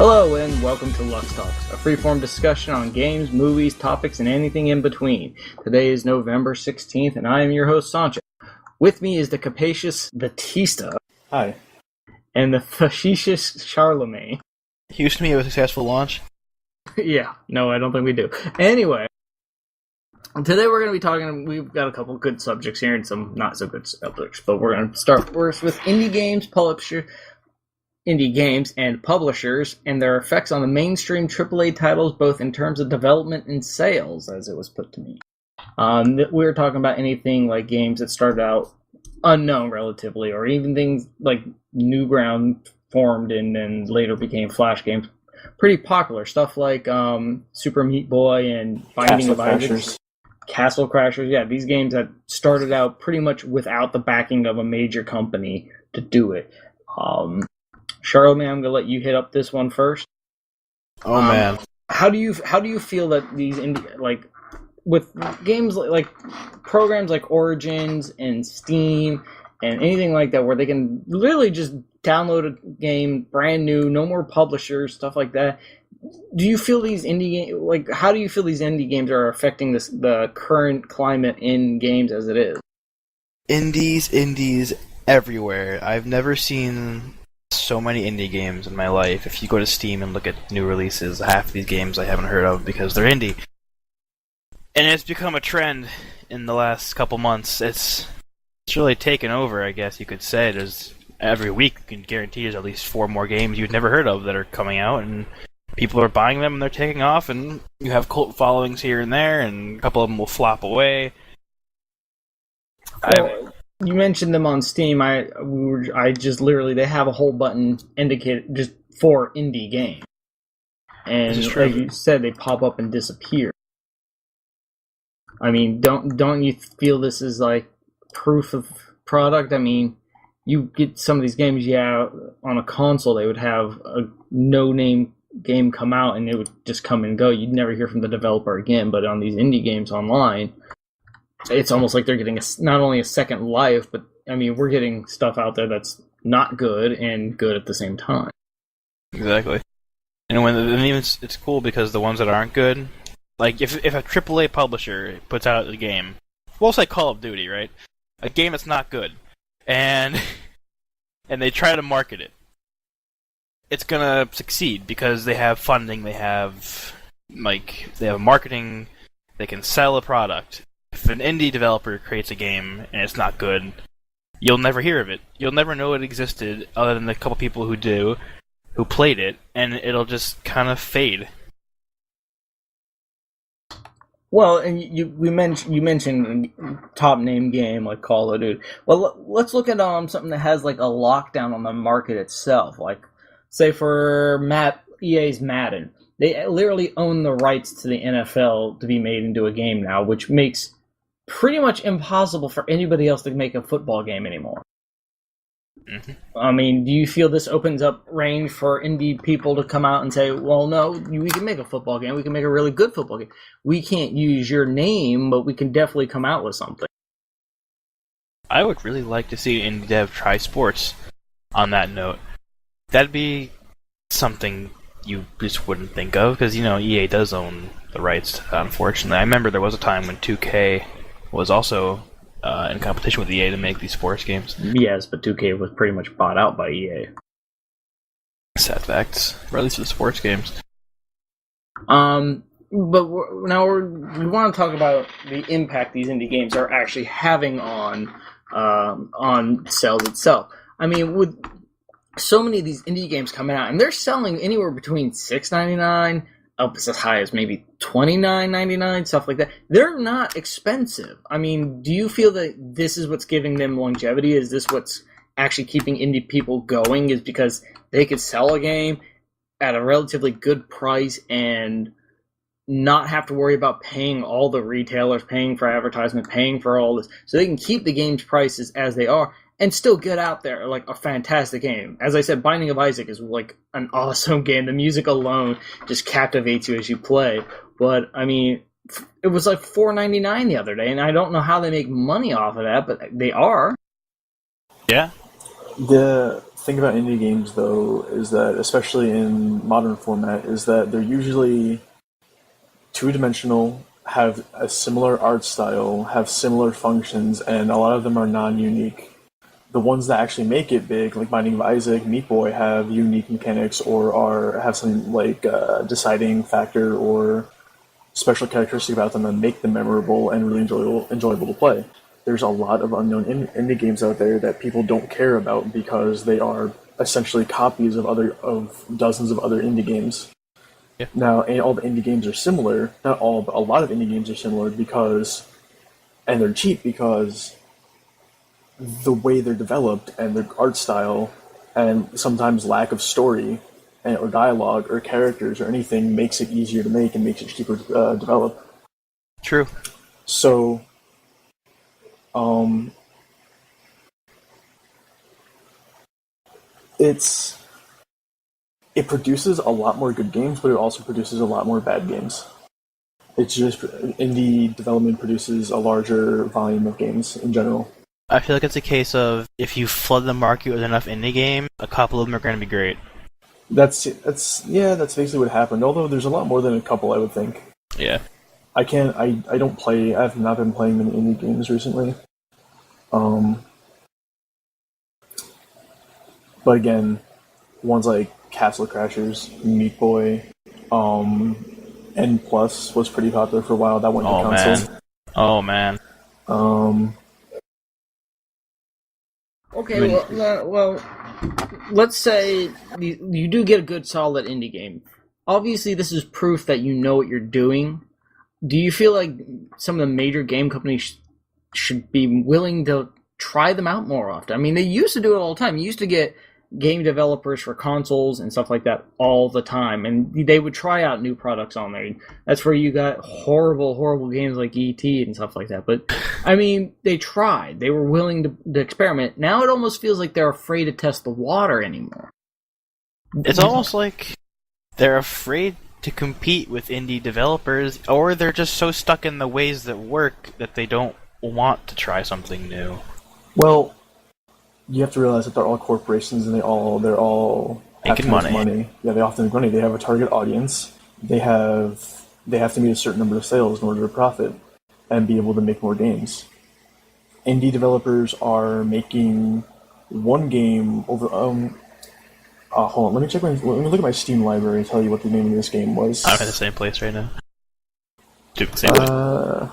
Hello and welcome to Lux Talk, a free-form discussion on games, movies, topics, and anything in between. Today is November 16th, and I am your host, Sancho. With me is the capacious Battista. Hi. And the facetious Charlemagne. Houston, we have a successful launch? Yeah, no, I don't think we do. Anyway, today we're going to be talking, we've got a couple good subjects here and some not so good subjects, but we're going to start first with indie games and publishers and their effects on the mainstream AAA titles, both in terms of development and sales, as it was put to me. We were talking about anything like games that started out unknown relatively, or even things like Newground formed and then later became Flash games. Pretty popular stuff like Super Meat Boy and Binding of Isaac. Castle Crashers, yeah, these games that started out pretty much without the backing of a major company to do it. Charlemagne, I'm gonna let you hit up this one first. Oh man, how do you feel that these with games like programs like Origins and Steam and anything like that, where they can literally just download a game brand new, no more publishers, stuff like that? Do you feel these how do you feel these indie games are affecting the current climate in games as it is? Indies everywhere. I've never seen so many indie games in my life. If you go to Steam and look at new releases, half of these games I haven't heard of because they're indie. And it's become a trend in the last couple months. It's really taken over, I guess you could say. There's every week you can guarantee there's at least 4 more games you've never heard of that are coming out, and people are buying them and they're taking off, and you have cult followings here and there, and a couple of them will flop away. You mentioned them on Steam. I just literally, they have a whole button indicated just for indie games, and like you said, they pop up and disappear. I mean, don't you feel this is like proof of product? I mean, you get some of these games, on a console they would have a no-name game come out and it would just come and go. You'd never hear from the developer again. But on these indie games online, it's almost like they're getting not only a second life, but I mean, we're getting stuff out there that's not good and good at the same time. Exactly. And it's cool because the ones that aren't good, like if a AAA publisher puts out a game, we'll say Call of Duty, right? A game that's not good, and they try to market it, it's gonna succeed because they have funding, they have marketing, they can sell a product. If an indie developer creates a game and it's not good, you'll never hear of it. You'll never know it existed other than the couple people who played it, and it'll just kind of fade. Well, and you mentioned a top name game like Call of Duty. Well, let's look at something that has like a lockdown on the market itself. Like, say for EA's Madden, they literally own the rights to the NFL to be made into a game now, which makes pretty much impossible for anybody else to make a football game anymore. Mm-hmm. I mean, do you feel this opens up range for indie people to come out and say, well, no, we can make a football game, we can make a really good football game. We can't use your name, but we can definitely come out with something. I would really like to see indie dev try sports on that note. That'd be something you just wouldn't think of, because, EA does own the rights, unfortunately. I remember there was a time when 2K was also in competition with EA to make these sports games. Yes, but 2K was pretty much bought out by EA. Sad facts, or at least for the sports games. But now we want to talk about the impact these indie games are actually having on sales itself. I mean, with so many of these indie games coming out, and they're selling anywhere between $6.99 up as high as maybe $29.99, stuff like that. They're not expensive. I mean, do you feel that this is what's giving them longevity? Is this what's actually keeping indie people going? Is because they could sell a game at a relatively good price and not have to worry about paying all the retailers, paying for advertisement, paying for all this, so they can keep the game's prices as they are and still get out there like a fantastic game. As I said, Binding of Isaac is like an awesome game. The music alone just captivates you as you play. But I mean, it was like $4.99 the other day, and I don't know how they make money off of that, but they are. Yeah. thing about indie games, though, is that, especially in modern format, is that they're usually two-dimensional, have a similar art style, have similar functions, and a lot of them are non-unique. The ones that actually make it big, like Binding of Isaac, Meat Boy, have unique mechanics or have some like deciding factor or special characteristic about them that make them memorable and really enjoyable to play. There's a lot of unknown indie games out there that people don't care about because they are essentially copies of dozens of other indie games. Yeah. Now, and all the indie games are similar. Not all, but a lot of indie games are similar and they're cheap because the way they're developed and their art style and sometimes lack of story or dialogue or characters or anything makes it easier to make and makes it cheaper to develop. True. So, it produces a lot more good games, but it also produces a lot more bad games. It's just indie development produces a larger volume of games in general. I feel like it's a case of if you flood the market with enough indie game, a couple of them are going to be great. That's basically what happened. Although there's a lot more than a couple, I would think. Yeah. I have not been playing many indie games recently. But again, ones like Castle Crashers, Meat Boy, N Plus was pretty popular for a while. That went to console. Oh man. Okay, well, let's say you do get a good, solid indie game. Obviously, this is proof that you know what you're doing. Do you feel like some of the major game companies should be willing to try them out more often? I mean, they used to do it all the time. You used to get game developers for consoles and stuff like that all the time, and they would try out new products on there. That's where you got horrible games like E.T. and stuff like that. But I mean, they tried. They were willing to experiment. Now it almost feels like they're afraid to test the water anymore. It's almost like they're afraid to compete with indie developers, or they're just so stuck in the ways that work that they don't want to try something new. Well, you have to realize that they're all corporations and they're all making money. Yeah, they often make money. They have a target audience. They have to meet a certain number of sales in order to profit and be able to make more games. Indie developers are making one game over. Hold on. Let me look at my Steam library and tell you what the name of this game was. I'm in the same place right now. Same place.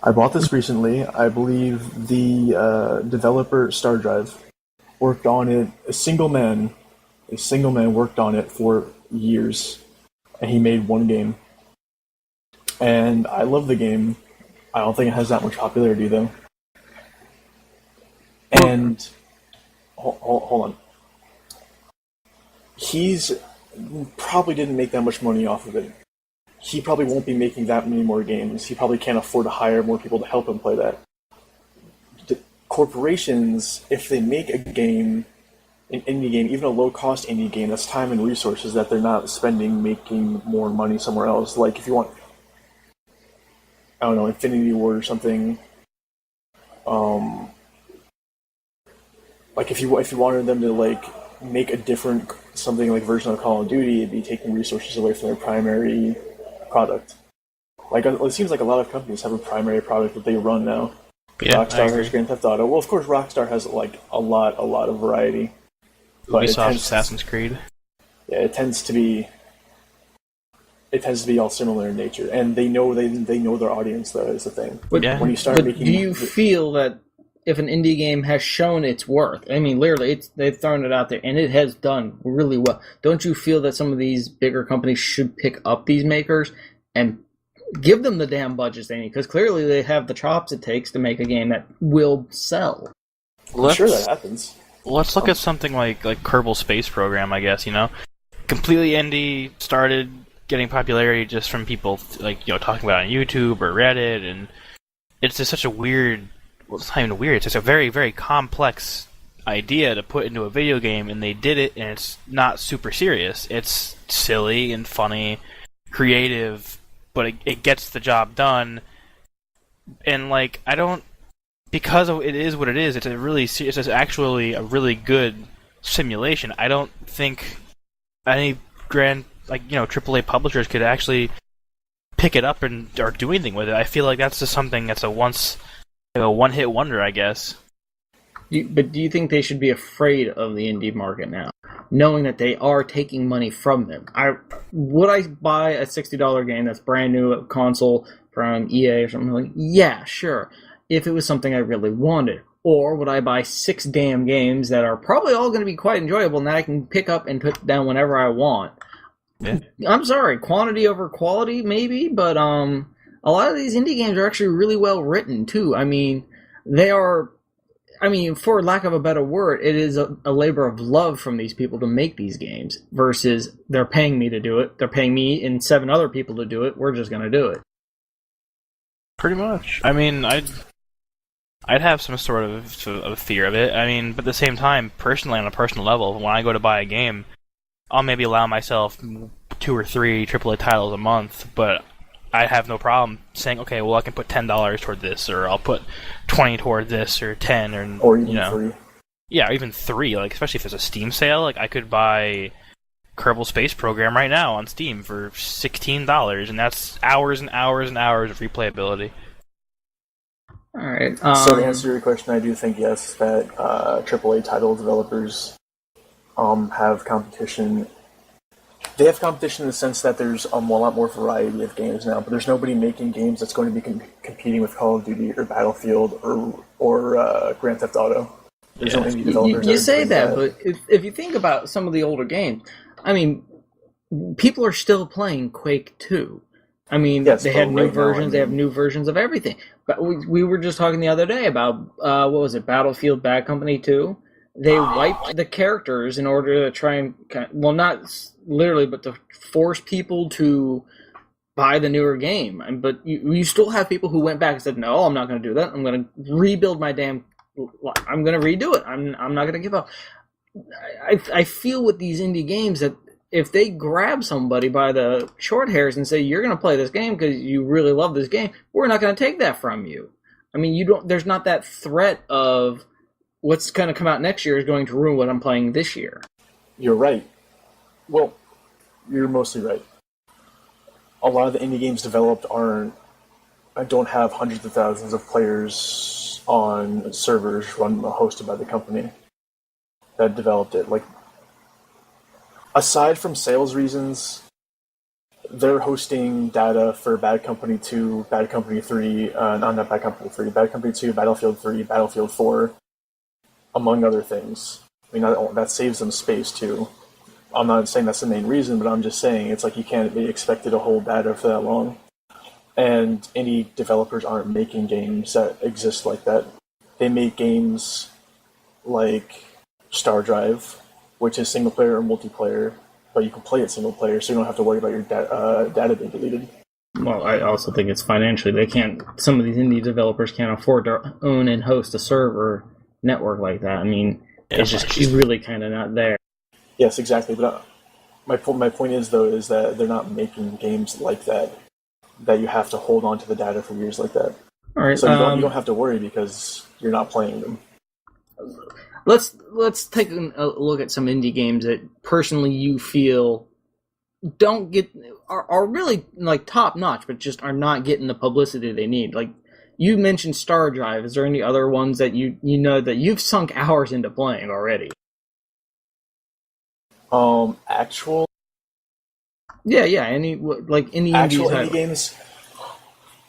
I bought this recently. I believe the developer StarDrive worked on it. A single man worked on it for years, and he made one game. And I love the game. I don't think it has that much popularity though. And hold on. He's probably didn't make that much money off of it. He probably won't be making that many more games. He probably can't afford to hire more people to help him play that. The corporations, if they make a game, an indie game, even a low-cost indie game, that's time and resources that they're not spending making more money somewhere else. Like if you want, I don't know, Infinity Ward or something. Like if you wanted them to like make a different something like version of Call of Duty, it'd be taking resources away from their primary product. Like it seems like a lot of companies have a primary product that they run now. Yeah, Rockstar has Grand Theft Auto. Well, of course, Rockstar has like a lot of variety. Ubisoft, Assassin's Creed. Yeah, it tends to be all similar in nature, and they know their audience. Though is the thing. But, yeah. When you start making, do you feel that if an indie game has shown its worth, I mean, literally, they've thrown it out there, and it has done really well. Don't you feel that some of these bigger companies should pick up these makers and give them the damn budgets they need? Because clearly they have the chops it takes to make a game that will sell. I'm sure that happens. Let's look at something like Kerbal Space Program, I guess, completely indie, started getting popularity just from people, talking about it on YouTube or Reddit, and it's just such a weird... Well, it's not even weird. It's just a very, very complex idea to put into a video game, and they did it, and it's not super serious. It's silly and funny, creative, but it gets the job done. And, I don't because it is what it is, it's actually a really good simulation. I don't think any AAA publishers could actually pick it up or do anything with it. I feel like that's just something that's a one-hit wonder, I guess. But do you think they should be afraid of the indie market now, knowing that they are taking money from them? Would I buy a $60 game that's brand new, a console from EA or something like? Yeah, sure. If it was something I really wanted. Or would I buy 6 damn games that are probably all going to be quite enjoyable and that I can pick up and put down whenever I want? Yeah. I'm sorry, quantity over quality, maybe, but a lot of these indie games are actually really well written, too. I mean, for lack of a better word, it is a labor of love from these people to make these games versus they're paying me to do it. They're paying me and 7 other people to do it. We're just going to do it. Pretty much. I mean, I'd have some sort of fear of it. I mean, but at the same time, personally, on a personal level, when I go to buy a game, I'll maybe allow myself 2 or 3 AAA titles a month, but I have no problem saying, okay, well, I can put $10 toward this, or I'll put 20 toward this, or 10, or even 3. Yeah, or even 3. Like, especially if there's a Steam sale, like I could buy Kerbal Space Program right now on Steam for $16, and that's hours and hours and hours of replayability. All right. So to answer your question, I do think yes that AAA title developers have competition. They have competition in the sense that there's a lot more variety of games now, but there's nobody making games that's going to be competing with Call of Duty or Battlefield or Grand Theft Auto. There's no indie developers. You say that, but if you think about some of the older games, I mean, people are still playing Quake 2. I mean, yes, they had new versions. They have new versions of everything. But we were just talking the other day about what was it, Battlefield Bad Company 2. They wiped the characters in order to try and not literally, but to force people to buy the newer game. But you still have people who went back and said, "No, I'm not going to do that. I'm going to rebuild my damn. I'm going to redo it. I'm not going to give up." I feel with these indie games that if they grab somebody by the short hairs and say, "You're going to play this game because you really love this game," we're not going to take that from you. I mean, there's not that threat of what's going to come out next year is going to ruin what I'm playing this year. You're right. Well, you're mostly right. A lot of the indie games developed don't have hundreds of thousands of players on servers hosted by the company that developed it. Like, aside from sales reasons, they're hosting data for Bad Company 2, Bad Company 3, not Bad Company 3, Bad Company 2, Battlefield 3, Battlefield 4, among other things. I mean, that saves them space, too. I'm not saying that's the main reason, but I'm just saying it's like you can't be expected to hold data for that long. And indie developers aren't making games that exist like that. They make games like Star Drive, which is single player or multiplayer, but you can play it single player, so you don't have to worry about your data being deleted. Well, I also think it's financially. Some of these indie developers can't afford to own and host a server network like that. I mean, it's really kind of not there. Yes, exactly. But my point is, though, is that they're not making games like that you have to hold on to the data for years like that. All right. So you don't have to worry because you're not playing them. Let's take a look at some indie games that personally you feel are really like top notch, but just are not getting the publicity they need. Like you mentioned Star Drive. Is there any other ones that you know that you've sunk hours into playing already? Actual. Yeah. Any actual indie games.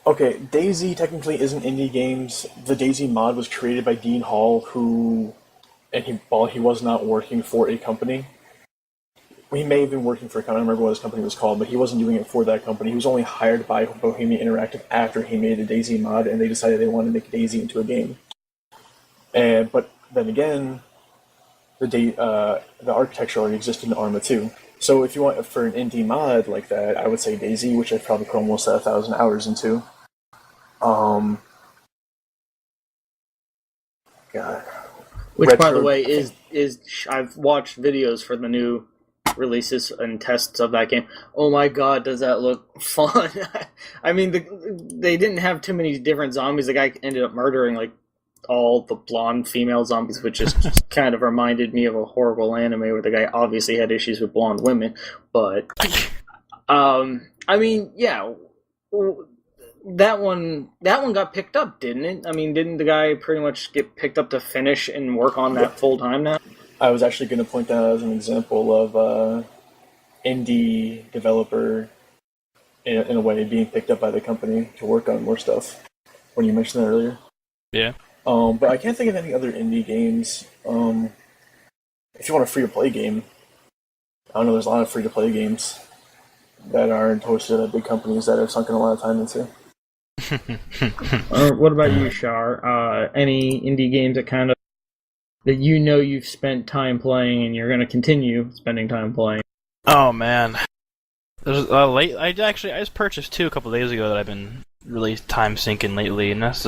Okay, DayZ technically isn't indie games. The DayZ mod was created by Dean Hall, while he was not working for a company. He may have been working for a company, I don't remember what his company was called, but he wasn't doing it for that company. He was only hired by Bohemia Interactive after he made a DayZ mod, and they decided they wanted to make DayZ into a game. But then again, the architecture already existed in Arma 2. So if you want for an indie mod like that, I would say DayZ, which I've probably put almost 1,000 hours into. God. Which, by the way, is I've watched videos for the new releases and tests of that game. Oh my god, does that look fun! I mean, they didn't have too many different zombies. The guy ended up murdering like all the blonde female zombies, which just kind of reminded me of a horrible anime where the guy obviously had issues with blonde women. But I mean, yeah, that one got picked up, didn't it? I mean, didn't the guy pretty much get picked up to finish and work on that full time now? I was actually going to point that out as an example of indie developer in a way being picked up by the company to work on more stuff. When you mentioned that earlier, Yeah. but I can't think of any other indie games. If you want a free to play game, I don't know. There's a lot of free to play games that aren't hosted at big companies that have sunken a lot of time into. What about you, Shar? Any indie games that you've spent time playing and you're going to continue spending time playing? Oh man, there's I just purchased two a couple days ago that I've been really time sinking lately, and that's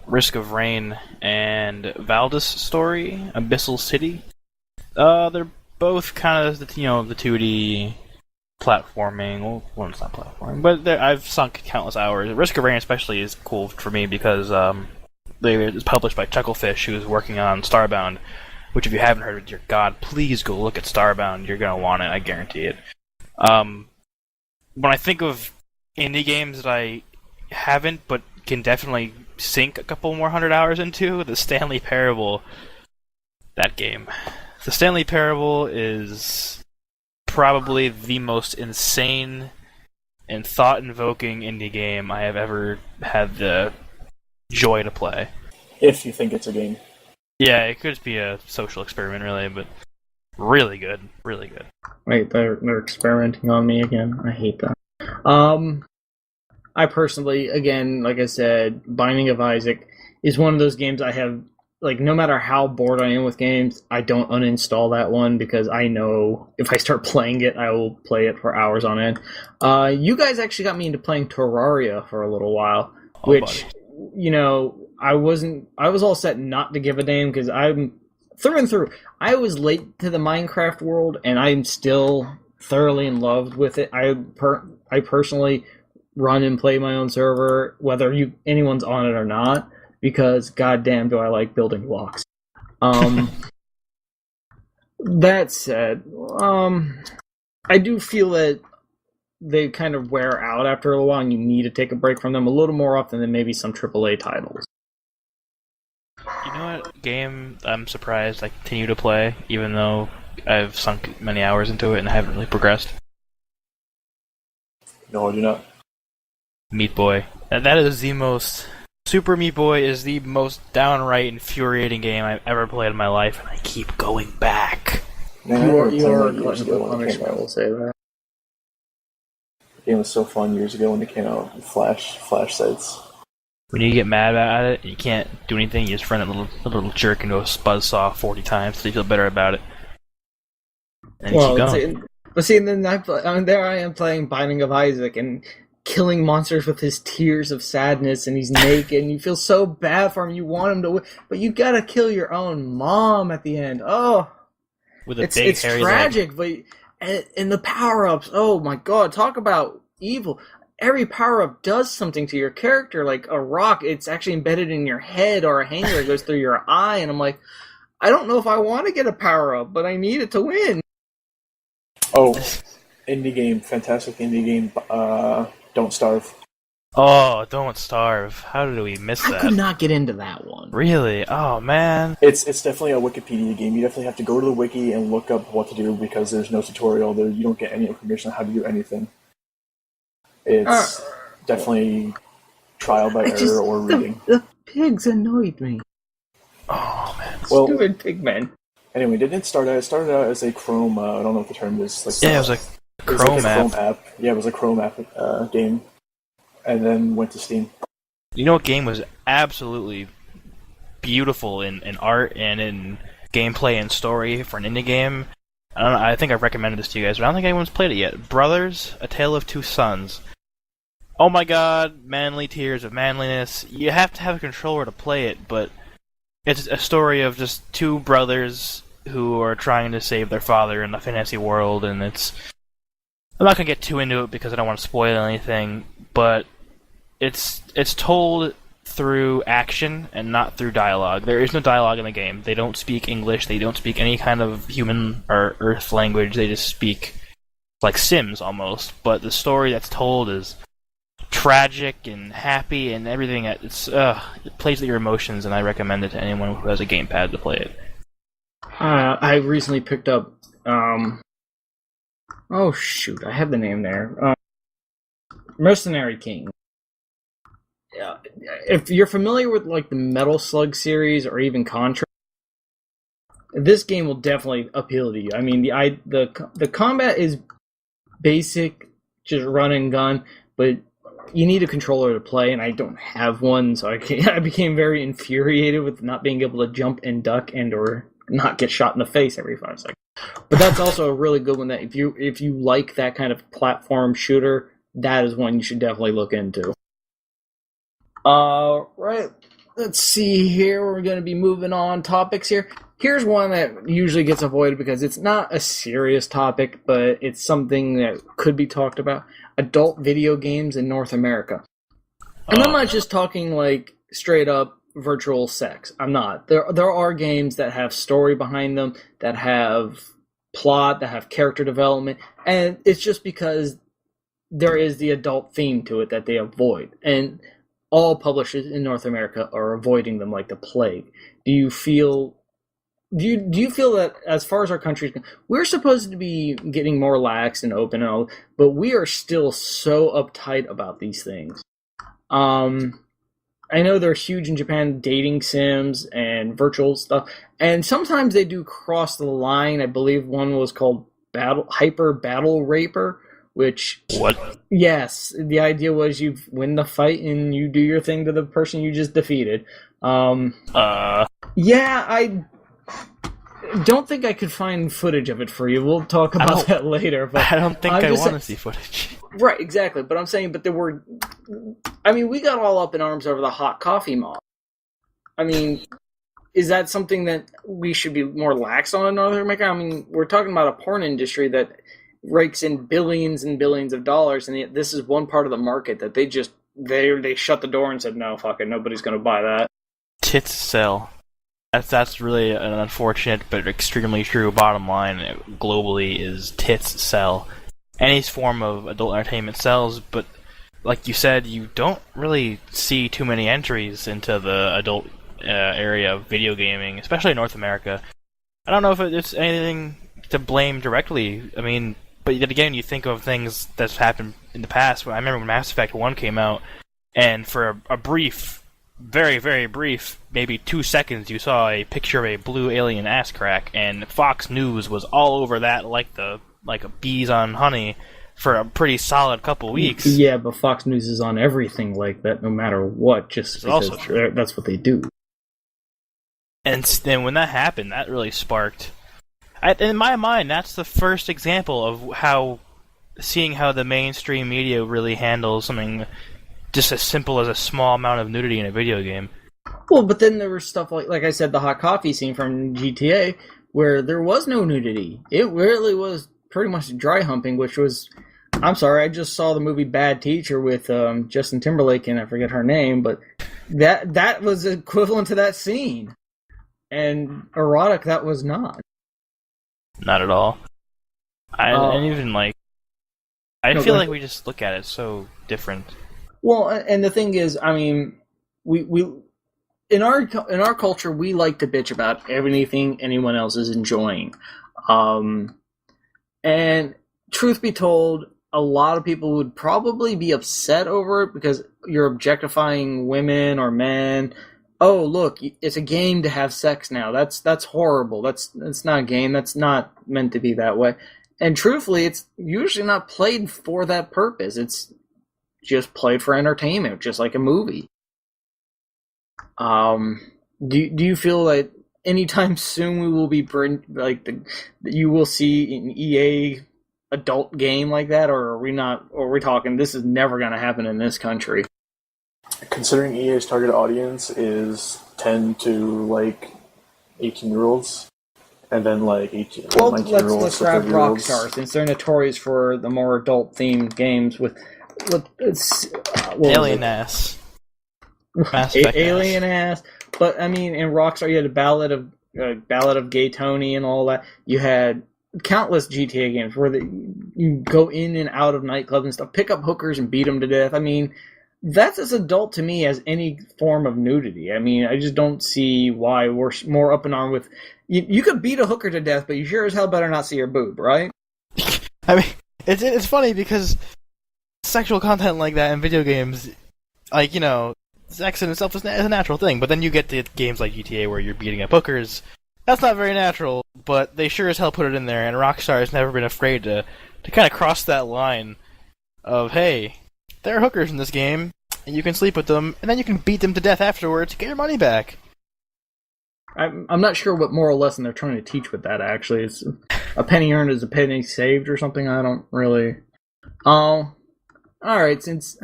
Risk of Rain and Valdis Story, Abyssal City. They're both kind of the 2D platforming. Well, one's not platforming, but I've sunk countless hours. Risk of Rain especially is cool for me because it's published by Chucklefish, who's working on Starbound, which if you haven't heard of it, dear God, please go look at Starbound. You're going to want it, I guarantee it. When I think of indie games that I haven't, but can definitely sink a couple more 100 hours into, the Stanley Parable, that game. The Stanley Parable is probably the most insane and thought-invoking indie game I have ever had the joy to play. If you think it's a game. Yeah, it could be a social experiment, really, but really good. Really good. Wait, they're experimenting on me again. I hate that. I personally, again, like I said, Binding of Isaac is one of those games I have, like, no matter how bored I am with games, I don't uninstall that one because I know if I start playing it, I will play it for hours on end. You guys actually got me into playing Terraria for a little while, which, I was all set not to give a damn because I'm through and through. I was late to the Minecraft world, and I'm still thoroughly in love with it. I personally run and play my own server, whether anyone's on it or not, because goddamn do I like building blocks. That said, I do feel that they kind of wear out after a while, and you need to take a break from them a little more often than maybe some AAA titles. You know what game I'm surprised I continue to play, even though I've sunk many hours into it and I haven't really progressed? No, I do not. Meat Boy. That is the most... Super Meat Boy is the most downright infuriating game I've ever played in my life, and I keep going back. Man, You are punished, I will say that. The game was so fun years ago when it came out. Flash sites. When you get mad about it, and you can't do anything, you just run that little jerk into a buzzsaw 40 times so you feel better about it. And you keep going. And then there I am playing Binding of Isaac and killing monsters with his tears of sadness, and he's naked, and you feel so bad for him. You want him to win, but you gotta kill your own mom at the end. Oh, with a big hairy tragic, leg. But and the power-ups, oh my god, talk about evil. Every power-up does something to your character, like a rock, it's actually embedded in your head, or a hanger that goes through your eye, and I'm like, I don't know if I want to get a power-up, but I need it to win. Oh, indie game, fantastic indie game, Don't Starve. Oh, Don't Starve. How did we miss that? I could not get into that one. Really? Oh, man. It's definitely a Wikipedia game. You definitely have to go to the wiki and look up what to do because there's no tutorial there. You don't get any information on how to do anything. It's definitely trial by error or reading. The pigs annoyed me. Oh, man. Well, Stupid pigmen. Anyway, it started out as a Chrome, I don't know what the term is. It was a Chrome app. Yeah, it was a Chrome app game. And then went to Steam. You know what game was absolutely beautiful in art and in gameplay and story for an indie game? I think I've recommended this to you guys, but I don't think anyone's played it yet. Brothers, A Tale of Two Sons. Oh my god, manly tears of manliness. You have to have a controller to play it, but it's a story of just two brothers who are trying to save their father in a fantasy world, and it's... I'm not going to get too into it because I don't want to spoil anything, but it's told through action and not through dialogue. There is no dialogue in the game. They don't speak English. They don't speak any kind of human or Earth language. They just speak like Sims almost. But the story that's told is tragic and happy and everything. It plays with your emotions, and I recommend it to anyone who has a gamepad to play it. I recently picked up. Oh shoot! I have the name there. Mercenary King. Yeah, if you're familiar with like the Metal Slug series or even Contra, this game will definitely appeal to you. I mean, the combat is basic, just run and gun, but you need a controller to play, and I don't have one, so I became very infuriated with not being able to jump and duck and or not get shot in the face every 5 seconds. But that's also a really good one that if you like that kind of platform shooter, that is one you should definitely look into. Right. Let's see here. We're going to be moving on topics here. Here's one that usually gets avoided because it's not a serious topic, but it's something that could be talked about. Adult video games in North America. And I'm not just talking like straight up virtual sex. I'm not. There are games that have story behind them, that have plot, that have character development, and it's just because there is the adult theme to it that they avoid. And all publishers in North America are avoiding them like the plague. Do you feel that as far as our country, we're supposed to be getting more lax and open and all, but we are still so uptight about these things? I know they're huge in Japan, dating sims and virtual stuff, and sometimes they do cross the line. I believe one was called Hyper Battle Raper, which... What? Yes, the idea was you win the fight and you do your thing to the person you just defeated. Yeah, I don't think I could find footage of it for you. We'll talk about that later. But I don't think I want to see footage. Right, exactly. But I'm saying, there were... I mean, we got all up in arms over the hot coffee mob. I mean, is that something that we should be more lax on in North America? I mean, we're talking about a porn industry that rakes in billions and billions of dollars, and this is one part of the market that they shut the door and said, no, fuck it, nobody's going to buy that. Tits sell. That's really an unfortunate but extremely true bottom line globally is tits sell. Any form of adult entertainment sells, but like you said, you don't really see too many entries into the adult area of video gaming, especially in North America. I don't know if it's anything to blame directly. I mean, but yet again, you think of things that's happened in the past. I remember when Mass Effect 1 came out, and for a brief, very, very brief, maybe 2 seconds, you saw a picture of a blue alien ass crack, and Fox News was all over that like bees on honey for a pretty solid couple weeks. Yeah, but Fox News is on everything like that, no matter what, just because that's what they do. And then when that happened, that really sparked... in my mind, that's the first example of seeing how the mainstream media really handles something just as simple as a small amount of nudity in a video game. Well, but then there was stuff like I said, the hot coffee scene from GTA, where there was no nudity. It really was pretty much dry humping, which was... I'm sorry, I just saw the movie Bad Teacher with Justin Timberlake, and I forget her name, but that was equivalent to that scene. And erotic, that was not. Not at all. And even I feel like we just look at it so different. Well, and the thing is, I mean, we in our culture, we like to bitch about anything anyone else is enjoying. And truth be told, a lot of people would probably be upset over it because you're objectifying women or men. Oh, look, it's a game to have sex now. That's horrible. That's not a game. That's not meant to be that way. And truthfully, it's usually not played for that purpose. It's just played for entertainment, just like a movie. Do you feel like anytime soon we will be you will see an EA adult game like that, or are we not? Or are we talking this is never going to happen in this country? Considering EA's target audience is 10 to 18-year-olds, and then 19-year-olds. Let's grab Rockstar, since they're notorious for the more adult-themed games with alien ass. Mass Effect Alien ass. But I mean, in Rockstar, you had a Ballad of Gay Tony and all that. You had countless GTA games where you go in and out of nightclubs and stuff, pick up hookers and beat them to death. I mean, that's as adult to me as any form of nudity. I mean, I just don't see why we're more up and on with. You could beat a hooker to death, but you sure as hell better not see her boob, right? I mean, it's funny because sexual content like that in video games, like, you know, sex in itself is a natural thing, but then you get to games like GTA where you're beating up hookers. That's not very natural, but they sure as hell put it in there, and Rockstar has never been afraid to kind of cross that line of, hey, there are hookers in this game, and you can sleep with them, and then you can beat them to death afterwards to get your money back. I'm not sure what moral lesson they're trying to teach with that, actually. It's a penny earned is a penny saved or something. I don't really... Alright, since...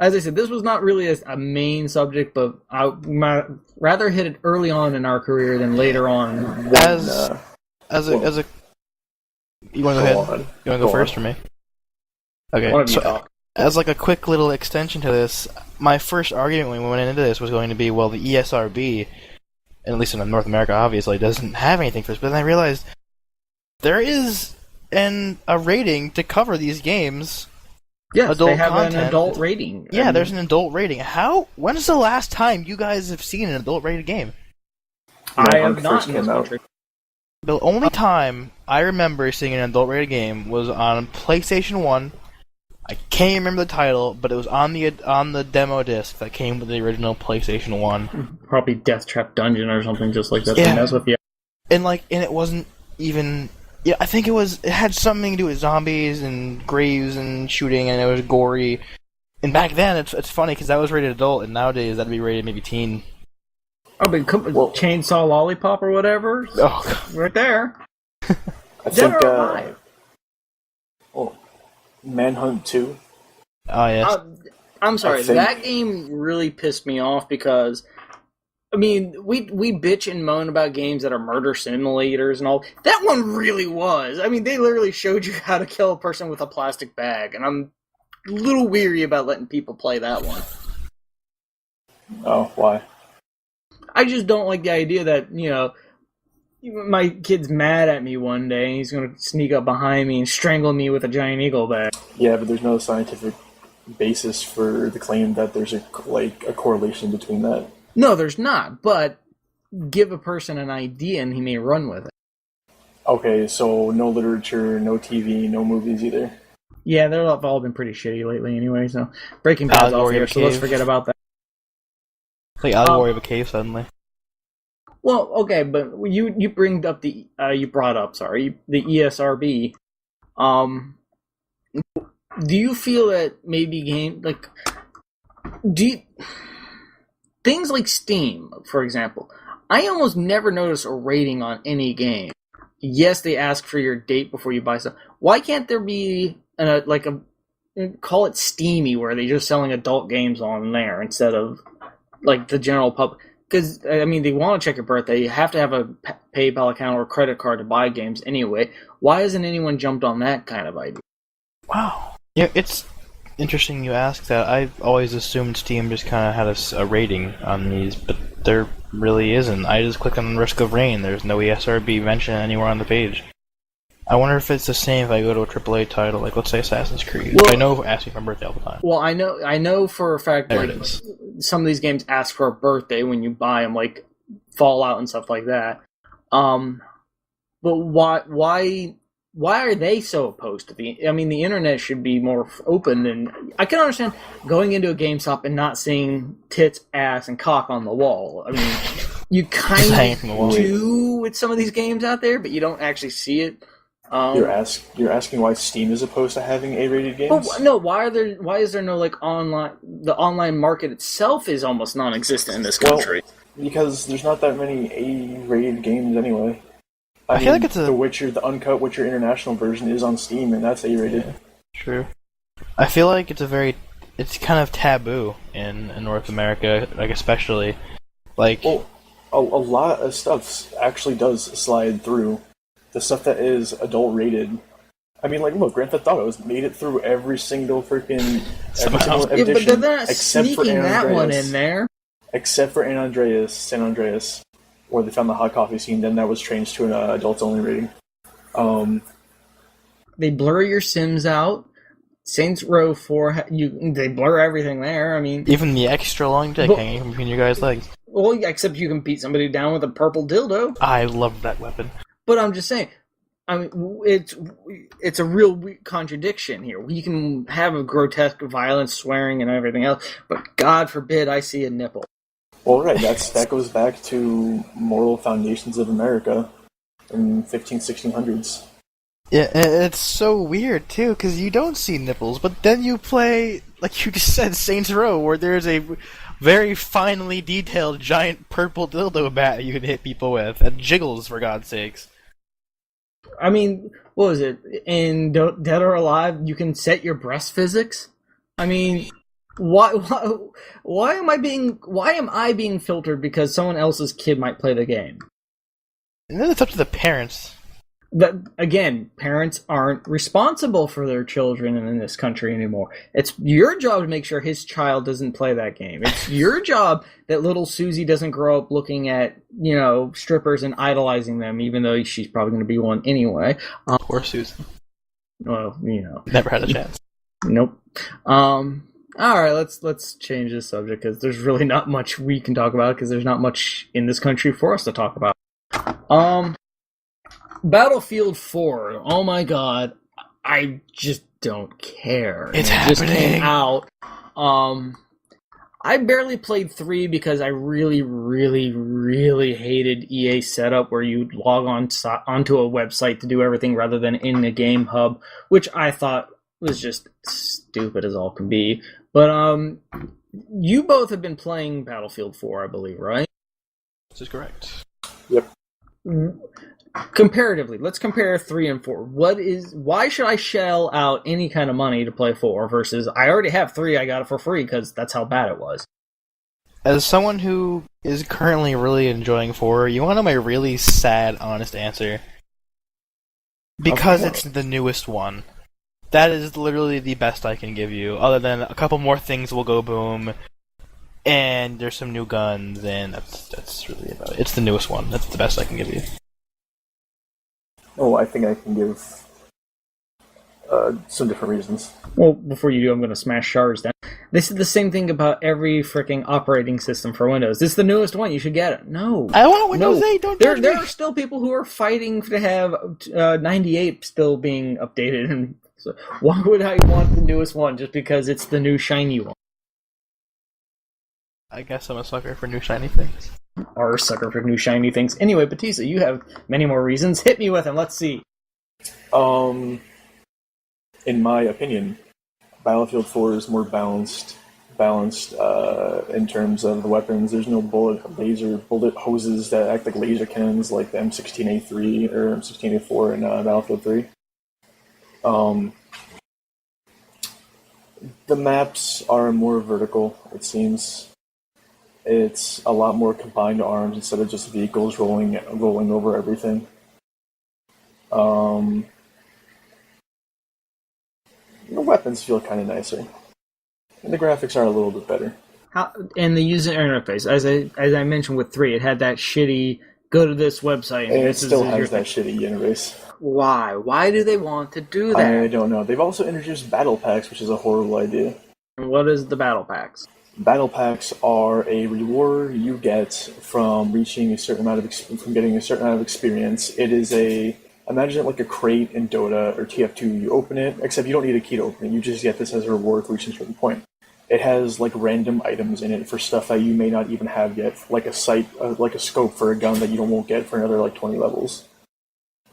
As I said, this was not really a main subject, but I might rather hit it early on in our career than later on. As a you want to go ahead? You want to go first, or me? Okay. So, as like a quick little extension to this, my first argument when we went into this was going to be, well, the ESRB, at least in North America, obviously, doesn't have anything for this. But then I realized there is a rating to cover these games. Yes, adult they have content. an adult rating. Yeah, there's an adult rating. When's the last time you guys have seen an adult rated game? I have not in this country. The only time I remember seeing an adult rated game was on PlayStation 1. I can't remember the title, but it was on the demo disc that came with the original PlayStation 1. Probably Death Trap Dungeon or something just like that. Yeah. That's what And it wasn't even... Yeah, I think it had something to do with zombies and graves and shooting, and it was gory. And back then, it's funny because that was rated adult, and nowadays that'd be rated maybe teen. Oh, but Chainsaw Lollipop or whatever. Oh, right there. I think. Manhunt 2. Oh yes. I'm sorry. That game really pissed me off because. I mean, we bitch and moan about games that are murder simulators and all. That one really was. I mean, they literally showed you how to kill a person with a plastic bag, and I'm a little weary about letting people play that one. Oh, why? I just don't like the idea that, you know, my kid's mad at me one day, and he's going to sneak up behind me and strangle me with a giant eagle bag. Yeah, but there's no scientific basis for the claim that there's a correlation between that. No, there's not, but give a person an idea and he may run with it. Okay, so no literature, no TV, no movies either. Yeah, they've all been pretty shitty lately anyway, so Breaking Bad's off here, so let's forget about that. It's like Allegory of a Cave suddenly. Well, okay, but you brought up the ESRB. Do you feel that maybe things like Steam, for example, I almost never notice a rating on any game. Yes, they ask for your date before you buy stuff. Why can't there be call it Steamy, where they're just selling adult games on there instead of like the general public? Because I mean, they want to check your birthday. You have to have a PayPal account or credit card to buy games anyway. Why hasn't anyone jumped on that kind of idea? Wow. Yeah, it's interesting you ask that. I've always assumed Steam just kind of had a rating on these, but there really isn't. I just click on Risk of Rain. There's no ESRB mentioned anywhere on the page. I wonder if it's the same if I go to a AAA title, like let's say Assassin's Creed. Well, I know it asks me for my birthday all the time. Well, I know for a fact there like it is. Some of these games ask for a birthday when you buy them, like Fallout and stuff like that. But why are they so opposed to the... I mean, the internet should be more open, and I can understand going into a GameStop and not seeing tits, ass, and cock on the wall. I mean, you kind of do with some of these games out there, but you don't actually see it. You're asking why Steam is opposed to having A-rated games? Well, no, why is there no online... The online market itself is almost non-existent in this country. Well, because there's not that many A-rated games anyway. I feel like it's the Witcher, the uncut Witcher International version is on Steam, and that's A-rated. Yeah, true. I feel like it's kind of taboo in North America, like especially, like... Well, a lot of stuff actually does slide through. The stuff that is adult-rated. I mean, like, look, Grand Theft Auto has made it through every single freaking... Somehow. Yeah, but they're not sneaking that one in there. except for San Andreas, where they found the hot coffee scene. Then that was changed to an adults only rating. They blur your Sims out. Saints Row 4, they blur everything there. I mean, even the extra long dick hanging between your guys' legs. Well, except you can beat somebody down with a purple dildo. I love that weapon. But I'm just saying, I mean, it's a real contradiction here. We can have a grotesque violence, swearing, and everything else, but God forbid I see a nipple. Well, right, that goes back to moral foundations of America in 1600s. Yeah, it's so weird, too, because you don't see nipples, but then you play, like you just said, Saints Row, where there's a very finely detailed giant purple dildo bat you can hit people with, and jiggles, for God's sakes. I mean, what was it? In Dead or Alive, you can set your breast physics? I mean, why am I being filtered because someone else's kid might play the game? And then it's up to the parents. That, again, parents aren't responsible for their children in this country anymore. It's your job to make sure his child doesn't play that game. It's your job that little Susie doesn't grow up looking at, strippers and idolizing them, even though she's probably going to be one anyway. Poor Susan. Well, Never had a chance. Nope. All right, let's change this subject, because there's really not much we can talk about, because there's not much in this country for us to talk about. Battlefield 4, oh my god, I just don't care. It's happening. Just came out. I barely played 3 because I really, really, really hated EA's setup where you log onto a website to do everything rather than in the game hub, which I thought was just stupid as all can be. But you both have been playing Battlefield 4, I believe, right? This is correct. Yep. Comparatively, let's compare 3 and 4. Why should I shell out any kind of money to play 4 versus I already have 3, I got it for free because that's how bad it was? As someone who is currently really enjoying 4, you want to know my really sad, honest answer? Because it's the newest one. That is literally the best I can give you, other than a couple more things will go boom, and there's some new guns, and that's really about it. It's the newest one. That's the best I can give you. Oh, I think I can give some different reasons. Well, before you do, I'm going to smash shards down. This is the same thing about every freaking operating system for Windows. This is the newest one. You should get it. No. I want Windows 8. Don't judge me. There are still people who are fighting to have 98 still being updated. And so why would I want the newest one just because it's the new shiny one? I guess I'm a sucker for new shiny things. Or a sucker for new shiny things. Anyway, Battista, you have many more reasons. Hit me with them. Let's see. In my opinion, Battlefield 4 is more balanced in terms of the weapons. There's no bullet hoses that act like laser cannons like the M16A3 or M16A4 in Battlefield 3. The maps are more vertical, it seems. It's a lot more combined arms instead of just vehicles rolling over everything. The weapons feel kind of nicer, and the graphics are a little bit better. And the user interface, as I mentioned with 3, it had that shitty go to this website. And it still has that shitty interface. Why? Why do they want to do that? I don't know. They've also introduced battle packs, which is a horrible idea. What is the battle packs? Battle packs are a reward you get from reaching a certain amount of getting a certain amount of experience. It is imagine it like a crate in Dota or TF2. You open it, except you don't need a key to open it. You just get this as a reward for reaching a certain point. It has like random items in it for stuff that you may not even have yet, like a sight, like a scope for a gun that you won't get for another like 20 levels.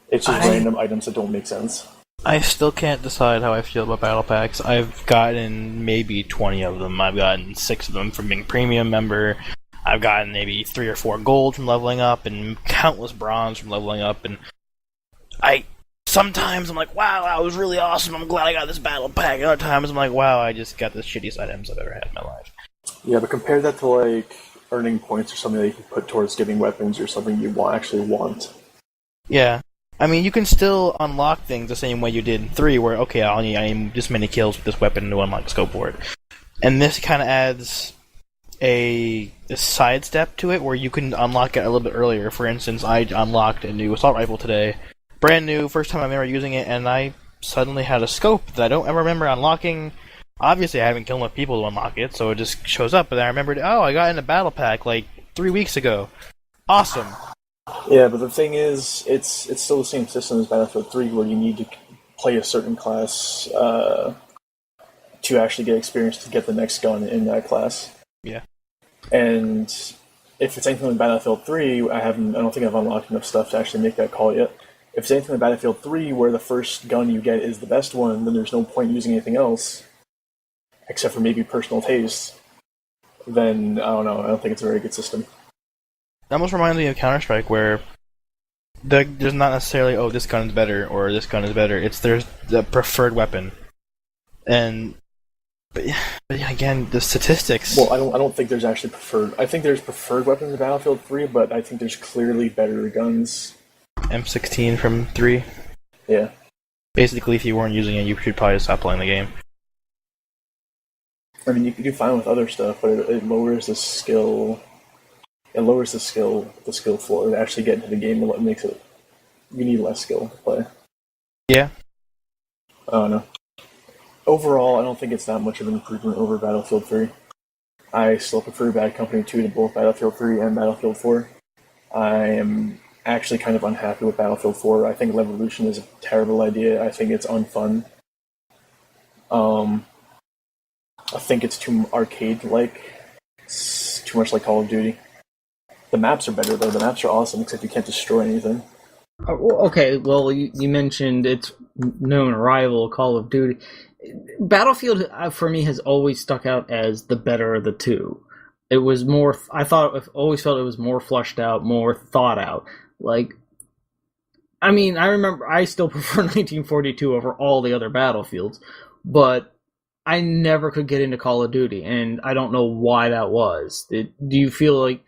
It's just random items that don't make sense. I still can't decide how I feel about battle packs. I've gotten maybe 20 of them. I've gotten 6 of them from being a premium member. I've gotten maybe 3 or 4 gold from leveling up, and countless bronze from leveling up. And sometimes I'm like, wow, that was really awesome. I'm glad I got this battle pack. Other times I'm like, wow, I just got the shittiest items I've ever had in my life. Yeah, but compare that to like earning points or something that you can put towards getting weapons or something you actually want. Yeah. I mean, you can still unlock things the same way you did in 3, where, okay, I need this many kills with this weapon to unlock the scope for it. And this kind of adds a sidestep to it where you can unlock it a little bit earlier. For instance, I unlocked a new assault rifle today, brand new, first time I've ever using it, and I suddenly had a scope that I don't ever remember unlocking. Obviously, I haven't killed enough people to unlock it, so it just shows up. But then I remembered, I got in a battle pack like 3 weeks ago. Awesome. Yeah, but the thing is, it's still the same system as Battlefield 3, where you need to play a certain class to actually get experience to get the next gun in that class. Yeah. And if it's anything like Battlefield 3, I don't think I've unlocked enough stuff to actually make that call yet. If it's anything like Battlefield 3, where the first gun you get is the best one, then there's no point using anything else, except for maybe personal taste. Then, I don't know, I don't think it's a very good system. That almost reminds me of Counter-Strike, where there's not necessarily, this gun is better, or this gun is better. There's the preferred weapon. But again, the statistics... Well, I don't think there's actually preferred... I think there's preferred weapons in Battlefield 3, but I think there's clearly better guns. M16 from 3? Yeah. Basically, if you weren't using it, you should probably stop playing the game. I mean, you can do fine with other stuff, but it lowers the skill... It lowers the skill floor to actually get into the game, and it makes it... You need less skill to play. Yeah. I don't know. Overall, I don't think it's that much of an improvement over Battlefield 3. I still prefer Bad Company 2 to both Battlefield 3 and Battlefield 4. I am actually kind of unhappy with Battlefield 4. I think Revolution is a terrible idea. I think it's unfun. I think it's too arcade-like. It's too much like Call of Duty. The maps are better, though. The maps are awesome, except you can't destroy anything. Okay, well, you mentioned its known rival, Call of Duty. Battlefield, for me, has always stuck out as the better of the two. It was more... always felt it was more fleshed out, more thought out. Like, I mean, I remember... I still prefer 1942 over all the other Battlefields, but I never could get into Call of Duty, and I don't know why that was. Do you feel like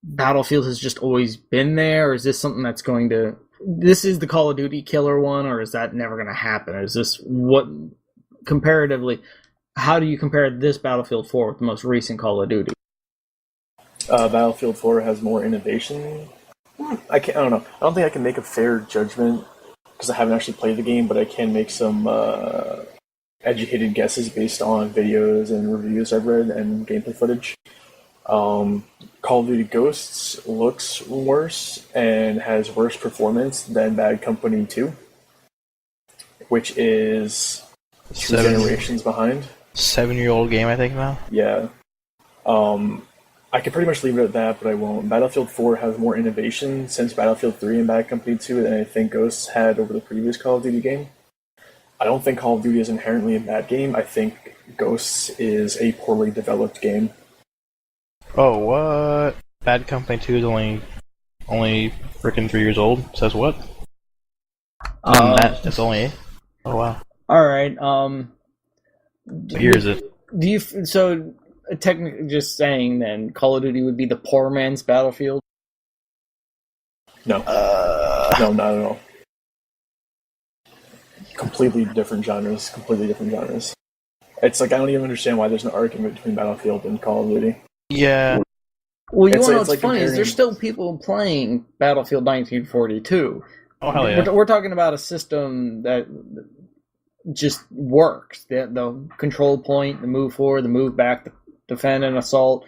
Battlefield has just always been there, or is this something that's going to... This is the Call of Duty killer one, or is that never going to happen? Is this what... Comparatively, how do you compare this Battlefield 4 with the most recent Call of Duty? Battlefield 4 has more innovation. I don't know. I don't think I can make a fair judgment, because I haven't actually played the game, but I can make some educated guesses based on videos and reviews I've read and gameplay footage. Call of Duty Ghosts looks worse and has worse performance than Bad Company 2, which is 2 generations behind. 7-year-old game, I think, now? Yeah. I could pretty much leave it at that, but I won't. Battlefield 4 has more innovation since Battlefield 3 and Bad Company 2 than I think Ghosts had over the previous Call of Duty game. I don't think Call of Duty is inherently a bad game. I think Ghosts is a poorly developed game. Oh, what? Bad Company 2 is only freaking 3 years old? Says what? That's only... Oh, wow. Alright, Here's it. Do you... So, technically, just saying then, Call of Duty would be the poor man's Battlefield? No. No, not at all. Completely different genres. It's like, I don't even understand why there's an argument between Battlefield and Call of Duty. Yeah. Well, you know what's like funny comparing... is there's still people playing Battlefield 1942. Oh, hell yeah. We're talking about a system that just works. The control point, the move forward, the move back, the defend and assault,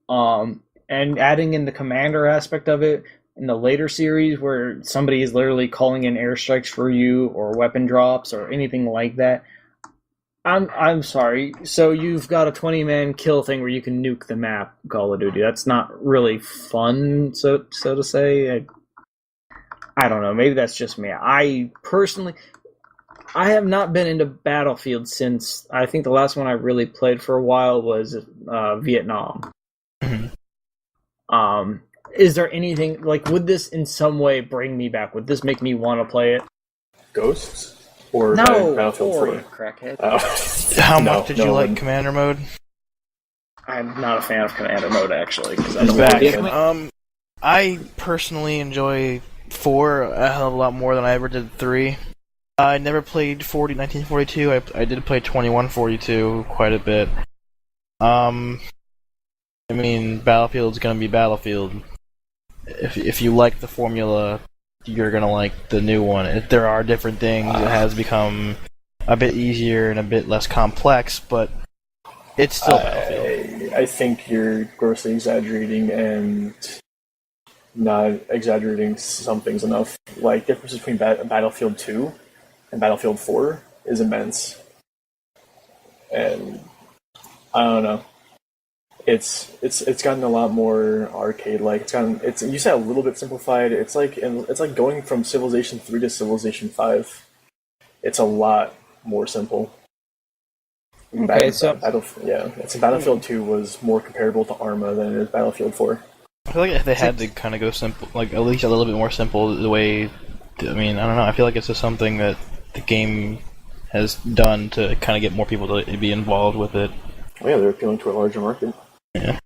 and adding in the commander aspect of it in the later series where somebody is literally calling in airstrikes for you or weapon drops or anything like that. I'm sorry. So you've got a 20-man kill thing where you can nuke the map, Call of Duty. That's not really fun, so to say. I don't know. Maybe that's just me. I have not been into Battlefield since, I think the last one I really played for a while was Vietnam. Mm-hmm. Is there anything, like, would this in some way bring me back? Would this make me want to play it? Ghosts? Or no, Battlefield 3? Crackhead. How much did you like Commander mode? I'm not a fan of Commander mode, actually. Because I don't like it. I personally enjoy 4 a hell of a lot more than I ever did 3. I never played 1942. I did play 2142 quite a bit. mean, Battlefield's gonna be Battlefield. If you like the formula, you're gonna like the new one. If there are different things, it has become a bit easier and a bit less complex, but it's still Battlefield. I think you're grossly exaggerating and not exaggerating some things enough. Like, the difference between Battlefield 2 and Battlefield 4 is immense. And I don't know. It's gotten a lot more arcade-like. It's you said a little bit simplified. It's like going from Civilization 3 to Civilization 5. It's a lot more simple. Okay, Battlefield 2 was more comparable to Arma than it is Battlefield 4. I feel like if they had to kind of go simple, like at least a little bit more simple, the way, I mean, I don't know. I feel like it's just something that the game has done to kind of get more people to be involved with it. Well, yeah, they're appealing to a larger market. Yeah.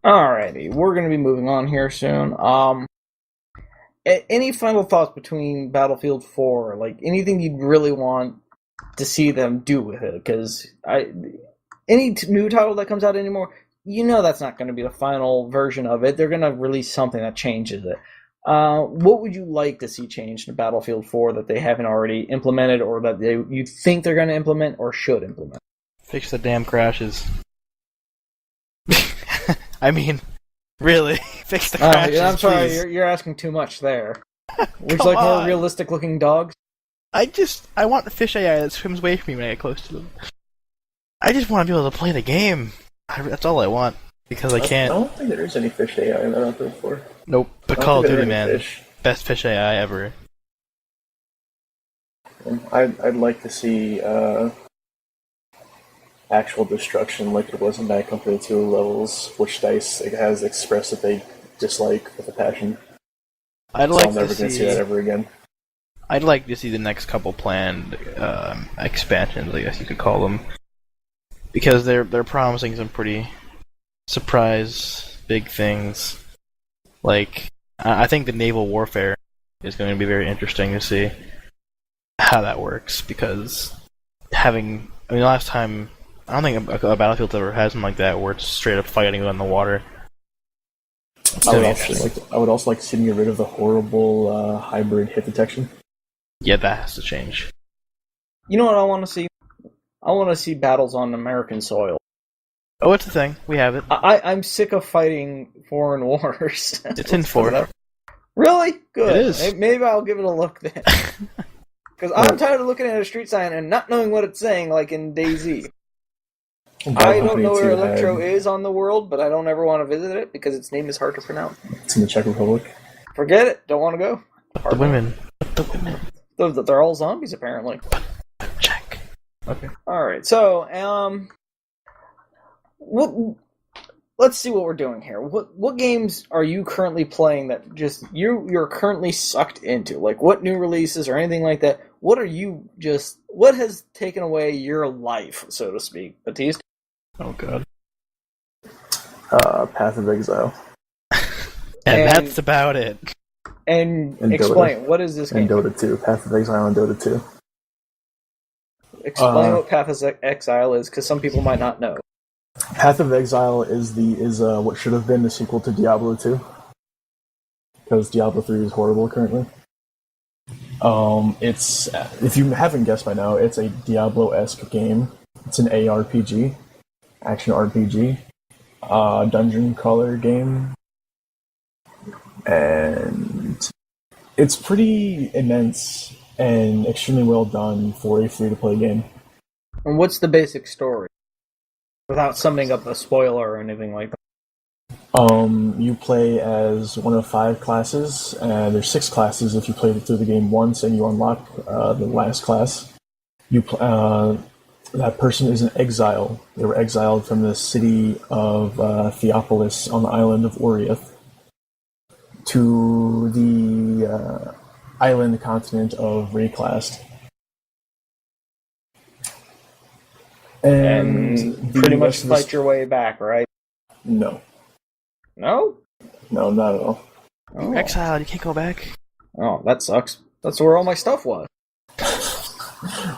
Alrighty, we're going to be moving on here soon. Any final thoughts between Battlefield 4? Like, anything you'd really want to see them do with it? Because any new title that comes out anymore, that's not going to be the final version of it. They're going to release something that changes it. What would you like to see changed in Battlefield 4 that they haven't already implemented, or that you think they're going to implement or should implement? Fix the damn crashes. I mean, really, fix the crashes. I'm sorry, please. you're asking too much there. Would you like more realistic-looking dogs? I want the fish AI that swims away from me when I get close to them. I just want to be able to play the game. That's all I want, because I can't. I don't think there is any fish AI in Battlefield 4. Nope, but Call of Duty, man, best fish AI ever. I'd like to see actual destruction like it was in Bad Company 2 levels, which DICE has expressed that they dislike with a passion. I'm never going to see that ever again. I'd like to see the next couple planned expansions, I guess you could call them, because they're promising some pretty surprise big things. Like, I think the naval warfare is going to be very interesting to see how that works, because last time, I don't think a Battlefield ever had something like that where it's straight up fighting on the water. I would also like to see them get rid of the horrible hybrid hit detection. Yeah, that has to change. You know what I want to see? I want to see battles on American soil. Oh, it's a thing. We have it. I'm sick of fighting foreign wars. It's in 4. Really? Good. It is. Maybe I'll give it a look then. Because I'm tired of looking at a street sign and not knowing what it's saying, like in DayZ. I don't know where Electro is on the world, but I don't ever want to visit it because its name is hard to pronounce. It's in the Czech Republic. Forget it. Don't want to go. The women. They're all zombies, apparently. Check. Okay. Alright, so, let's see what we're doing here. What games are you currently playing that just you're currently sucked into? Like, what new releases or anything like that? What has taken away your life, so to speak, Battista? Oh god. Path of Exile. and that's about it. And explain, Dota. What is this game? And Dota 2. Path of Exile and Dota 2. Explain what Path of Exile is, because some people might not know. Path of Exile is what should have been the sequel to Diablo 2. Because Diablo 3 is horrible currently. It's, if you haven't guessed by now, it's a Diablo-esque game. It's an ARPG, action RPG, dungeon crawler game, and it's pretty immense and extremely well done for a free-to-play game. And what's the basic story? Without summing up a spoiler or anything like that. You play as one of 5 classes. There's 6 classes if you play through the game once, and you unlock the last class. That person is an exile. They were exiled from the city of Theopolis on the island of Oriath to the island continent of Rayclast. And pretty much fight your way back, right? No. No? No, not at all. You're exiled, you can't go back. Oh, that sucks. That's where all my stuff was.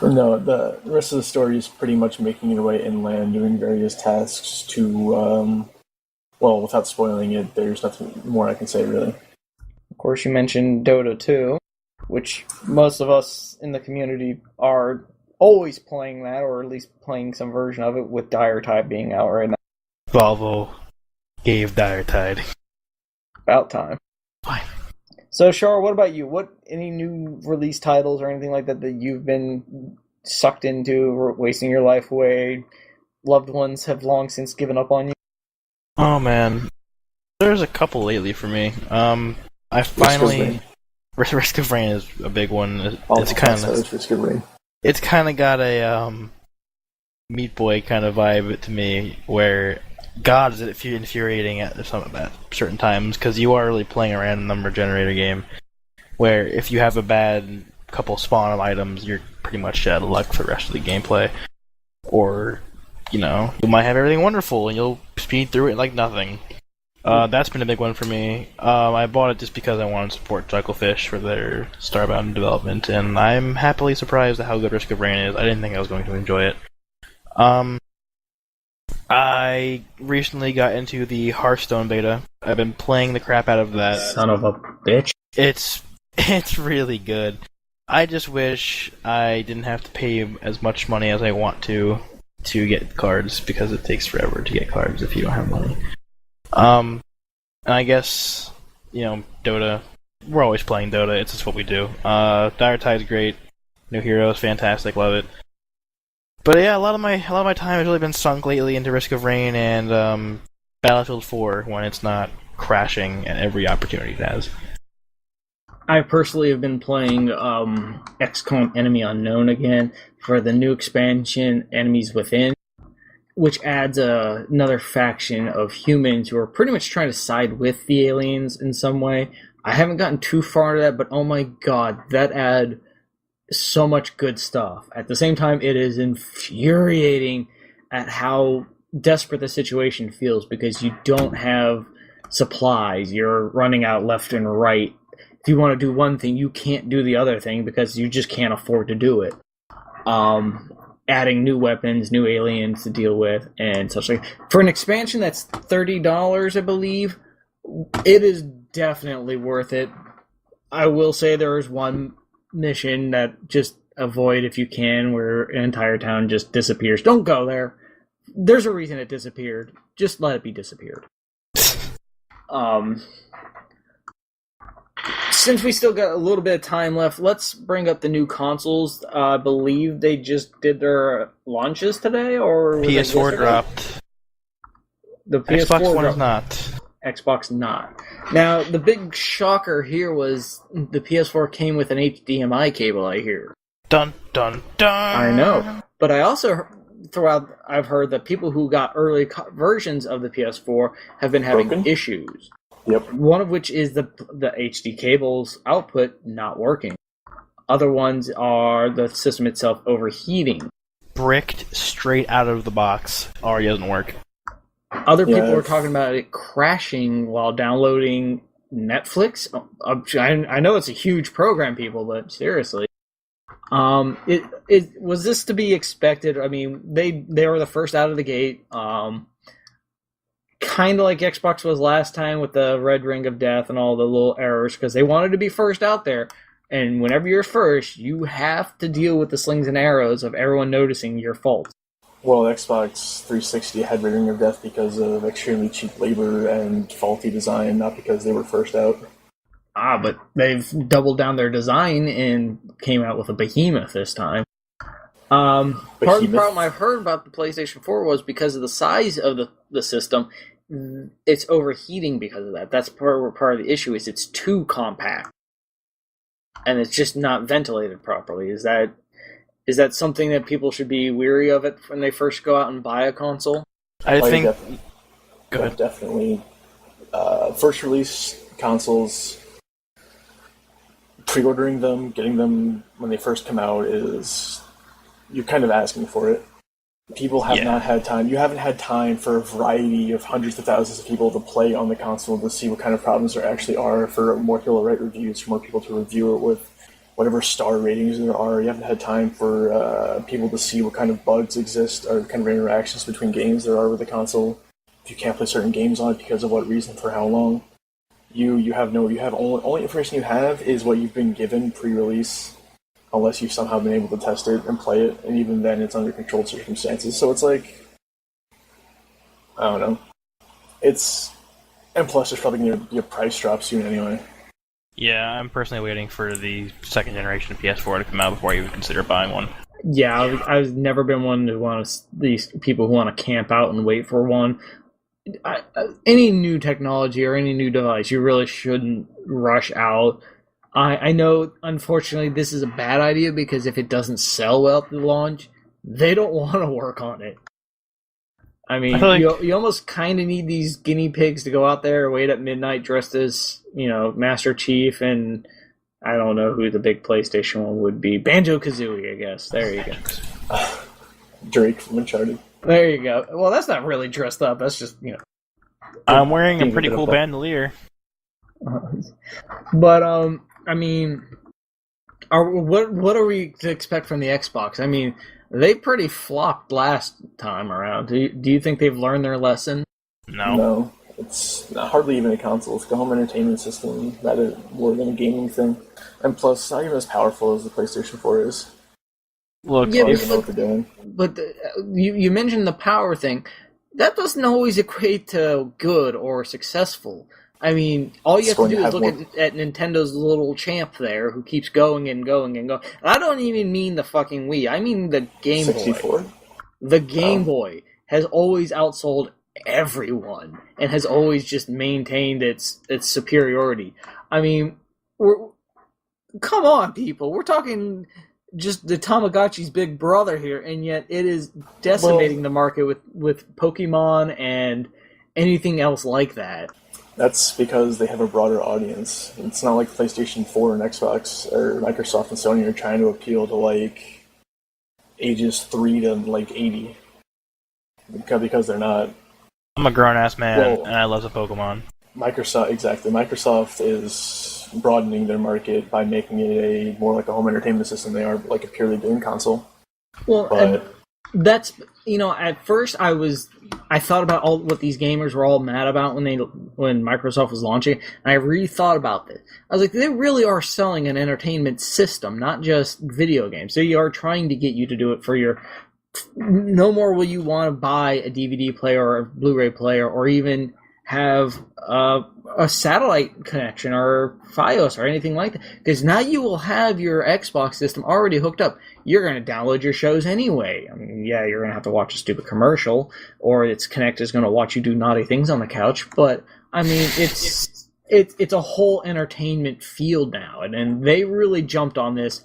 No, the rest of the story is pretty much making your way inland, doing various tasks to well, without spoiling it, there's nothing more I can say, really. Of course, you mentioned Dota 2, which most of us in the community are always playing that, or at least playing some version of it, with Dire Tide being out right now. Volvo gave Dire Tide. About time. Fine. So, Char, what about you? Any new release titles or anything like that that you've been sucked into, or wasting your life away? Loved ones have long since given up on you? Oh man, there's a couple lately for me. I finally Risk of Rain is a big one. It's kind of Risk of Rain. It's kind of got a Meat Boy kind of vibe to me, where God is infuriating at certain times, because you are really playing a random number generator game, where if you have a bad couple spawn of items, you're pretty much out of luck for the rest of the gameplay. Or, you might have everything wonderful and you'll speed through it like nothing. That's been a big one for me. I bought it just because I wanted to support Jugglefish for their Starbound development, and I'm happily surprised at how good Risk of Rain is. I didn't think I was going to enjoy it. I recently got into the Hearthstone beta. I've been playing the crap out of that. Son of a bitch. It's really good. I just wish I didn't have to pay as much money as I want to get cards, because it takes forever to get cards if you don't have money. And I guess, Dota. We're always playing Dota. It's just what we do. Dire Tide's great. New Heroes, fantastic. Love it. But yeah, a lot of my time has really been sunk lately into Risk of Rain and Battlefield 4 when it's not crashing at every opportunity it has. I personally have been playing XCOM Enemy Unknown again for the new expansion, Enemies Within, which adds another faction of humans who are pretty much trying to side with the aliens in some way. I haven't gotten too far into that, but oh my god, that adds so much good stuff. At the same time, it is infuriating at how desperate the situation feels, because you don't have supplies. You're running out left and right. If you want to do one thing, you can't do the other thing because you just can't afford to do it. Adding new weapons, new aliens to deal with, and such like. For an expansion that's $30, I believe, it is definitely worth it. I will say there is one mission that just avoid if you can, where an entire town just disappears. Don't go there. There's a reason it disappeared. Just let it be disappeared. Since we still got a little bit of time left, let's bring up the new consoles. I believe they just did their launches today, or PS4 dropped. The PS4 Xbox One is not. Xbox not. Now, the big shocker here was the PS4 came with an HDMI cable, I hear. Dun, dun, dun! I know. But I also, I've heard that people who got early versions of the PS4 have been having issues. Yep. One of which is the HD cable's output not working. Other ones are the system itself overheating. Bricked straight out of the box. Already doesn't work. Other people are talking about it crashing while downloading Netflix. I know it's a huge program, people, but seriously. It was this to be expected? I mean, they were the first out of the gate. Kind of like Xbox was last time with the red ring of death and all the little errors, because they wanted to be first out there. And whenever you're first, you have to deal with the slings and arrows of everyone noticing your faults. Well, Xbox 360 had red ring of death because of extremely cheap labor and faulty design, not because they were first out. But they've doubled down their design and came out with a behemoth this time. Part of the problem I've heard about the PlayStation 4 was because of the size of the system, it's overheating because of that. That's part of the issue, is it's too compact. And it's just not ventilated properly. Is that something that people should be weary of it when they first go out and buy a console? I think... Go ahead. Definitely. First release consoles, pre-ordering them, getting them when they first come out is... You're kind of asking for it. People have not had time. You haven't had time for a variety of hundreds of thousands of people to play on the console to see what kind of problems there actually are, for more people to write reviews, for more people to review it with whatever star ratings there are. You haven't had time for people to see what kind of bugs exist or what kind of interactions between games there are with the console. if you can't play certain games on it because of what reason, for how long. Only information you have is what you've been given pre-release, unless you've somehow been able to test it and play it, and even then it's under controlled circumstances. So it's like, I don't know. And plus there's probably going to be a price drop soon anyway. Yeah, I'm personally waiting for the second generation PS4 to come out before I even consider buying one. Yeah, I've never been one to these people who want to camp out and wait for one. Any new technology or any new device, you really shouldn't rush out. I know, unfortunately, this is a bad idea because if it doesn't sell well at the launch, they don't want to work on it. I mean, you almost kind of need these guinea pigs to go out there, wait at midnight dressed as, Master Chief, and I don't know who the big PlayStation one would be. Banjo-Kazooie, I guess. There you go. Drake from Uncharted. There you go. Well, that's not really dressed up. That's just, I'm wearing a pretty cool bandolier. But, I mean, what are we to expect from the Xbox? I mean, they pretty flopped last time around. Do you think they've learned their lesson? No. It's hardly even a console. It's like a home entertainment system rather more than a gaming thing. And plus, it's not even as powerful as the PlayStation 4 is. Look, yeah, I don't even know what they're doing. But you mentioned the power thing. That doesn't always equate to good or successful. I mean, all you have to do is look at Nintendo's little champ there, who keeps going and going and going. And I don't even mean the fucking Wii. I mean the Game 64? Boy. The Game Boy has always outsold everyone and has always just maintained its superiority. I mean, come on, people. We're talking just the Tamagotchi's big brother here, and yet it is decimating the market with Pokemon and anything else like that. That's because they have a broader audience. It's not like PlayStation 4 and Xbox or Microsoft and Sony are trying to appeal to like ages 3 to like 80. Because they're not. I'm a grown-ass man, and I love the Pokemon. Microsoft is broadening their market by making it more like a home entertainment system. They are like a purely game console. Well, and that's, at first I thought about all what these gamers were all mad about when Microsoft was launching, and I really thought about this. I was like, they really are selling an entertainment system, not just video games. They are trying to get you to do it for your... No more will you want to buy a DVD player or a Blu-ray player or even have a satellite connection or Fios or anything like that. Because now you will have your Xbox system already hooked up. You're going to download your shows anyway. I mean, yeah, you're going to have to watch a stupid commercial, or its Kinect is going to watch you do naughty things on the couch. But, I mean, it's a whole entertainment field now. And they really jumped on this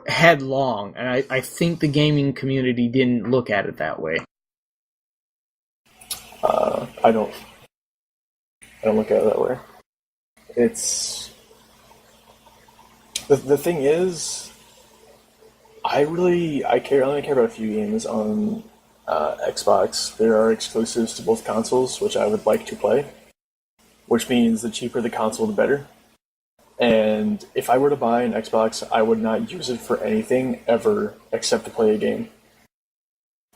headlong, and I think the gaming community didn't look at it that way. I don't look at it that way. It's the thing is, I only care about a few games on Xbox. There are exclusives to both consoles, which I would like to play, which means the cheaper the console, the better. And if I were to buy an Xbox, I would not use it for anything ever except to play a game.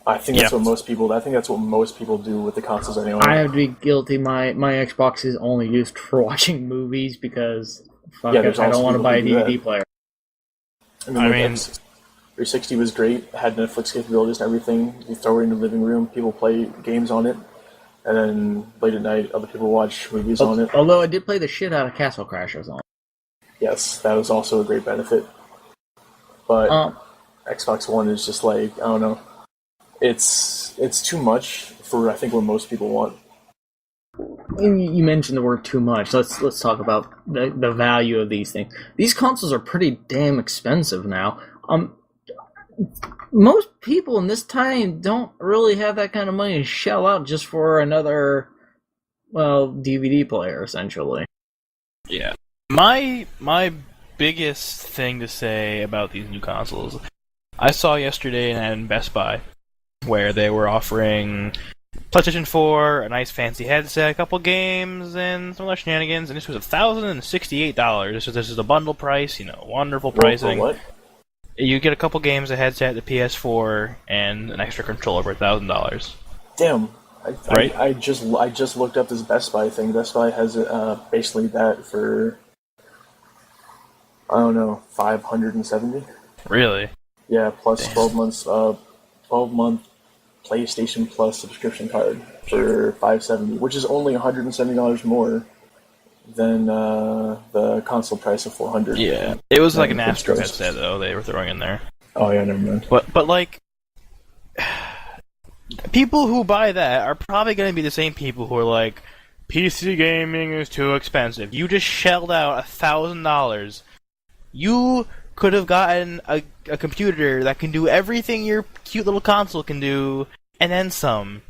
I think that's what most people do with the consoles anyway. I have to be guilty. My Xbox is only used for watching movies because I don't want to buy a DVD player. I mean, 360 was great, had Netflix capabilities and everything. You throw it in the living room, people play games on it, and then late at night, other people watch movies on it. Although I did play the shit out of Castle Crashers on it. Yes, that was also a great benefit. But Xbox One is just like, I don't know. It's too much for, I think, what most people want. You mentioned the word too much. Let's talk about the value of these things. These consoles are pretty damn expensive now. Most people in this time don't really have that kind of money to shell out just for another, DVD player, essentially. Yeah. My biggest thing to say about these new consoles, I saw yesterday in Best Buy where they were offering PlayStation 4, a nice fancy headset, a couple games, and some other shenanigans, and this was $1,068. This is a bundle price, wonderful pricing. What? You get a couple games, a headset, the PS4, and an extra controller for $1,000. Damn. right? I just looked up this Best Buy thing. Best Buy has basically that for, I don't know, 570. Really? Yeah, plus Damn. 12-month PlayStation Plus subscription card for 570, which is only $170 more than the console price of 400. Yeah, it was like an Astro headset though they were throwing in there. Oh yeah, never mind. But like, people who buy that are probably going to be the same people who are like, PC gaming is too expensive. You just shelled out $1,000. You could have gotten a computer that can do everything your cute little console can do, and then some.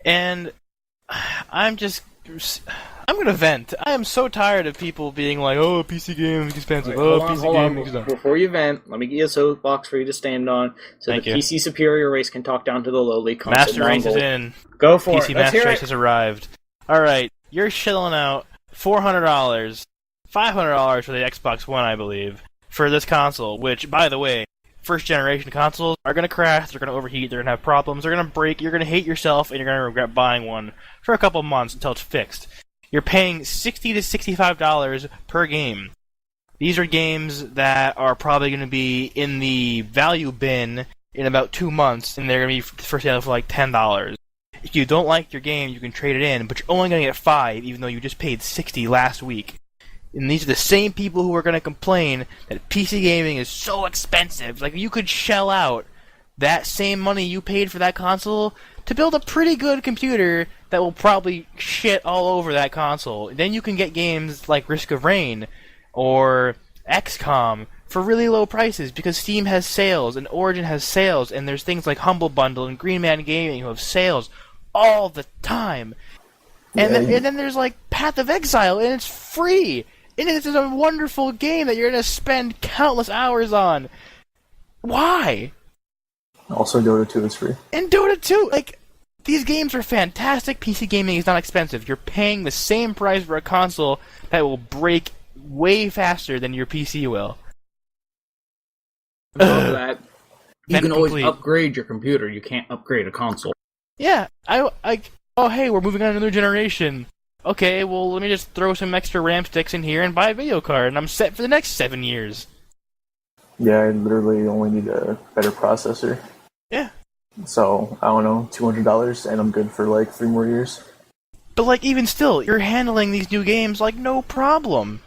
And I'm gonna vent. I am so tired of people being like, "Oh, PC gaming is expensive. Hold PC on. gaming is expensive." Before you vent, let me get you a soapbox for you to stand on, so Thank the you. PC superior race can talk down to the lowly console. Master Race is mongol. in. Go for PC it. Let's Master hear Race it. has arrived. Alright, you're shelling out $400, $500 for the Xbox One, I believe, for this console, which, by the way, first generation consoles are going to crash, they're going to overheat, they're going to have problems, they're going to break, you're going to hate yourself, and you're going to regret buying one for a couple months until it's fixed. You're paying $60 to $65 per game. These are games that are probably going to be in the value bin in about 2 months, and they're going to be for sale for like $10. If you don't like your game, you can trade it in, but you're only going to get 5, even though you just paid $60 last week. And these are the same people who are going to complain that PC gaming is so expensive. Like, you could shell out that same money you paid for that console to build a pretty good computer that will probably shit all over that console. Then you can get games like Risk of Rain or XCOM for really low prices because Steam has sales and Origin has sales, and there's things like Humble Bundle and Green Man Gaming who have sales all the time. And, and then there's like Path of Exile, and it's free. And this is a wonderful game that you're going to spend countless hours on. Why? Also, Dota 2 is free. And Dota 2, like, these games are fantastic. PC gaming is not expensive. You're paying the same price for a console that will break way faster than your PC will. Above that, you can always complete. upgrade your computer. You can't upgrade a console. Yeah, oh hey, we're moving on to another generation. Okay, well, let me just throw some extra RAM sticks in here and buy a video card, and I'm set for the next 7 years. Yeah, I literally only need a better processor. Yeah. So, I don't know, $200, and I'm good for like 3 more years. But, like, even still, you're handling these new games like no problem.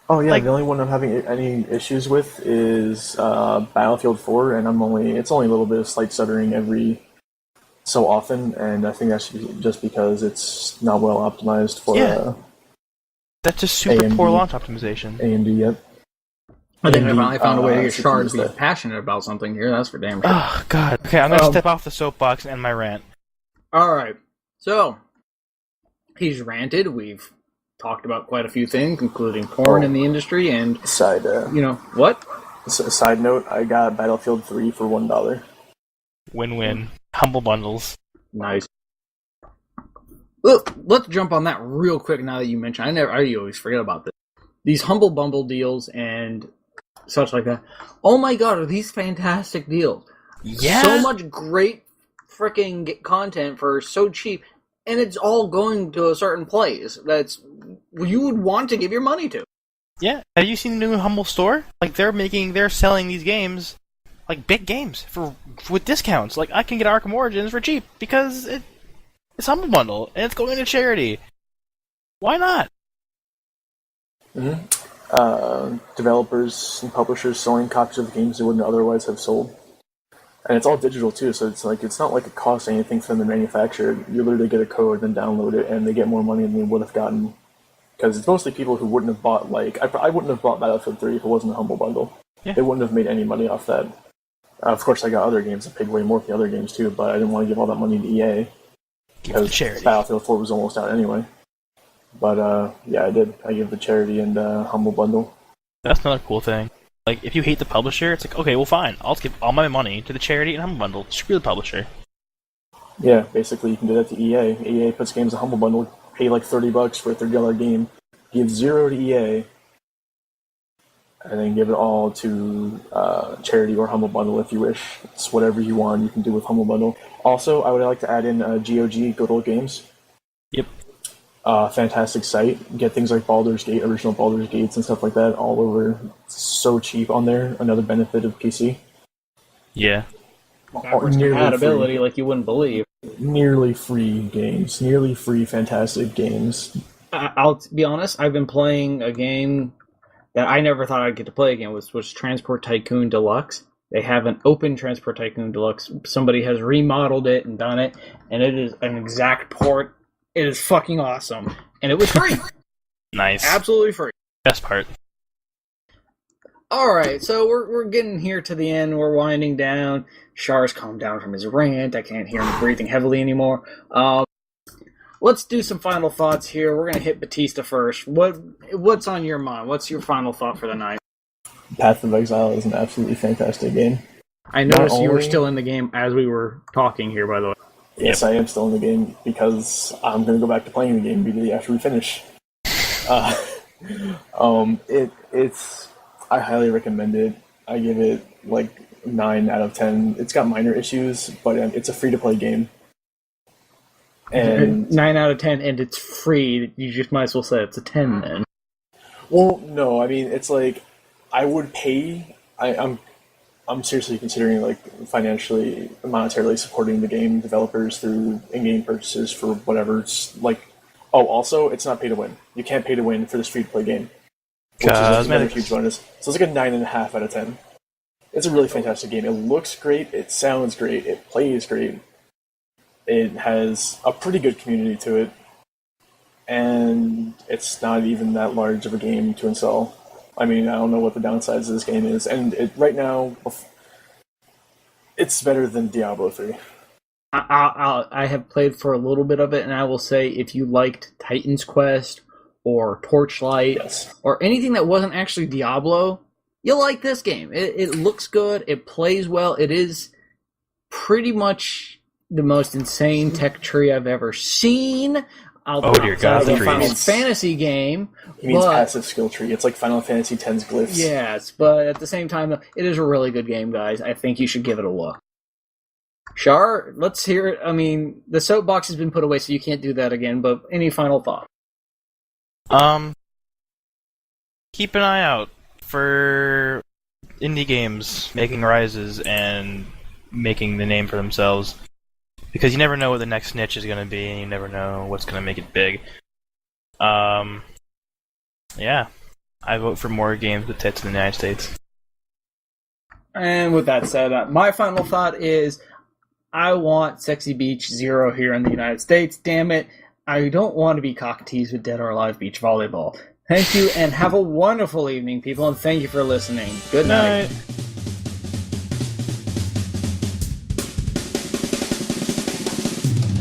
Oh yeah, Like- the only one I'm having any issues with is Battlefield 4, and it's only a little bit of slight stuttering every so often, and I think that's just because it's not well optimized for Yeah. That's just super AMD. poor launch optimization. AMD yet. I think I AMD, finally found a way to get CPU Shard to is be that. passionate about something here. That's for damn sure. Oh, God. Okay, I'm gonna step off the soapbox and end my rant. All right. So, he's ranted. We've talked about quite a few things, including porn in the industry and, Side what? side note, I got Battlefield 3 for $1. Win-win. Humble bundles. Nice. Look, let's jump on that real quick now that you mentioned. I always forget about this. These Humble Bundle deals and such like that. Oh my god, are these fantastic deals? Yeah. So much great freaking content for so cheap, and it's all going to a certain place that's you would want to give your money to. Yeah. Have you seen the new Humble store? Like, they're selling these games, like big games, with discounts. Like, I can get Arkham Origins for cheap because it's Humble Bundle and it's going to charity. Why not? Developers and publishers selling copies of the games they wouldn't otherwise have sold. And it's all digital too, so it's not like it costs anything for them to manufacture. You literally get a code, then download it, and they get more money than they would have gotten. Because it's mostly people who wouldn't have bought, I wouldn't have bought Battlefield 3 if it wasn't a Humble Bundle. Yeah. They wouldn't have made any money off that. Of course, I got other games that paid way more for the other games too, but I didn't want to give all that money to EA. Give it to charity. Battlefield 4 was almost out anyway. But, yeah, I did. I gave the charity and Humble Bundle. That's another cool thing. Like, if you hate the publisher, it's like, okay, well, fine. I'll just give all my money to the charity and Humble Bundle. Screw the publisher. Yeah, basically you can do that to EA. EA puts games in Humble Bundle, pay like $30 for a $30 game, give 0 to EA, and then give it all to charity or Humble Bundle if you wish. It's whatever you want, you can do with Humble Bundle. Also, I would like to add in GOG, Good Old Games. Yep. Fantastic site. Get things like Baldur's Gate, original Baldur's Gates and stuff like that all over. It's so cheap on there. Another benefit of PC. Yeah. Backwards compatibility like you wouldn't believe. Nearly free games. Nearly free, fantastic games. I'll be honest, I've been playing a game that I never thought I'd get to play again, was Transport Tycoon Deluxe. They have an open Transport Tycoon Deluxe. Somebody has remodeled it and done it, and it is an exact port. It is fucking awesome. And it was free. Nice. Absolutely free. Best part. Alright, so we're getting here to the end. We're winding down. Char's calmed down from his rant. I can't hear him breathing heavily anymore. Let's do some final thoughts here. We're going to hit Battista first. What's on your mind? What's your final thought for the night? Path of Exile is an absolutely fantastic game. I noticed you were still in the game as we were talking here, by the way. Yes, I am still in the game because I'm going to go back to playing the game immediately after we finish. I highly recommend it. I give it like 9 out of 10. It's got minor issues, but it's a free-to-play game. And 9 out of 10, and it's free. You just might as well say it's a 10 then. Well, no, I mean it's like I would pay. I'm seriously considering like financially, monetarily supporting the game developers through in-game purchases for whatever. It's like, oh, also it's not pay to win. You can't pay to win for this free-to-play game. Which is another huge bonus. So it's like a 9.5 out of 10. It's a really fantastic game. It looks great. It sounds great. It plays great. It has a pretty good community to it. And it's not even that large of a game to install. I mean, I don't know what the downsides of this game is. And right now, it's better than Diablo 3. I have played for a little bit of it, and I will say if you liked Titan's Quest or Torchlight, yes, or anything that wasn't actually Diablo, you'll like this game. It looks good, it plays well, it is pretty much the most insane tech tree I've ever seen. Oh dear God, it's a Final Fantasy game. He means passive skill tree. It's like Final Fantasy X's glyphs. Yes, but at the same time, it is a really good game, guys. I think you should give it a look. Char, let's hear it. I mean, the soapbox has been put away, so you can't do that again, but any final thought? Keep an eye out for indie games making rises and making the name for themselves. Because you never know what the next niche is going to be, and you never know what's going to make it big. Yeah. I vote for more games with tits in the United States. And with that said, my final thought is, I want Sexy Beach Zero here in the United States. Damn it. I don't want to be cockatoos with Dead or Alive Beach Volleyball. Thank you, and have a wonderful evening, people, and thank you for listening. Good night.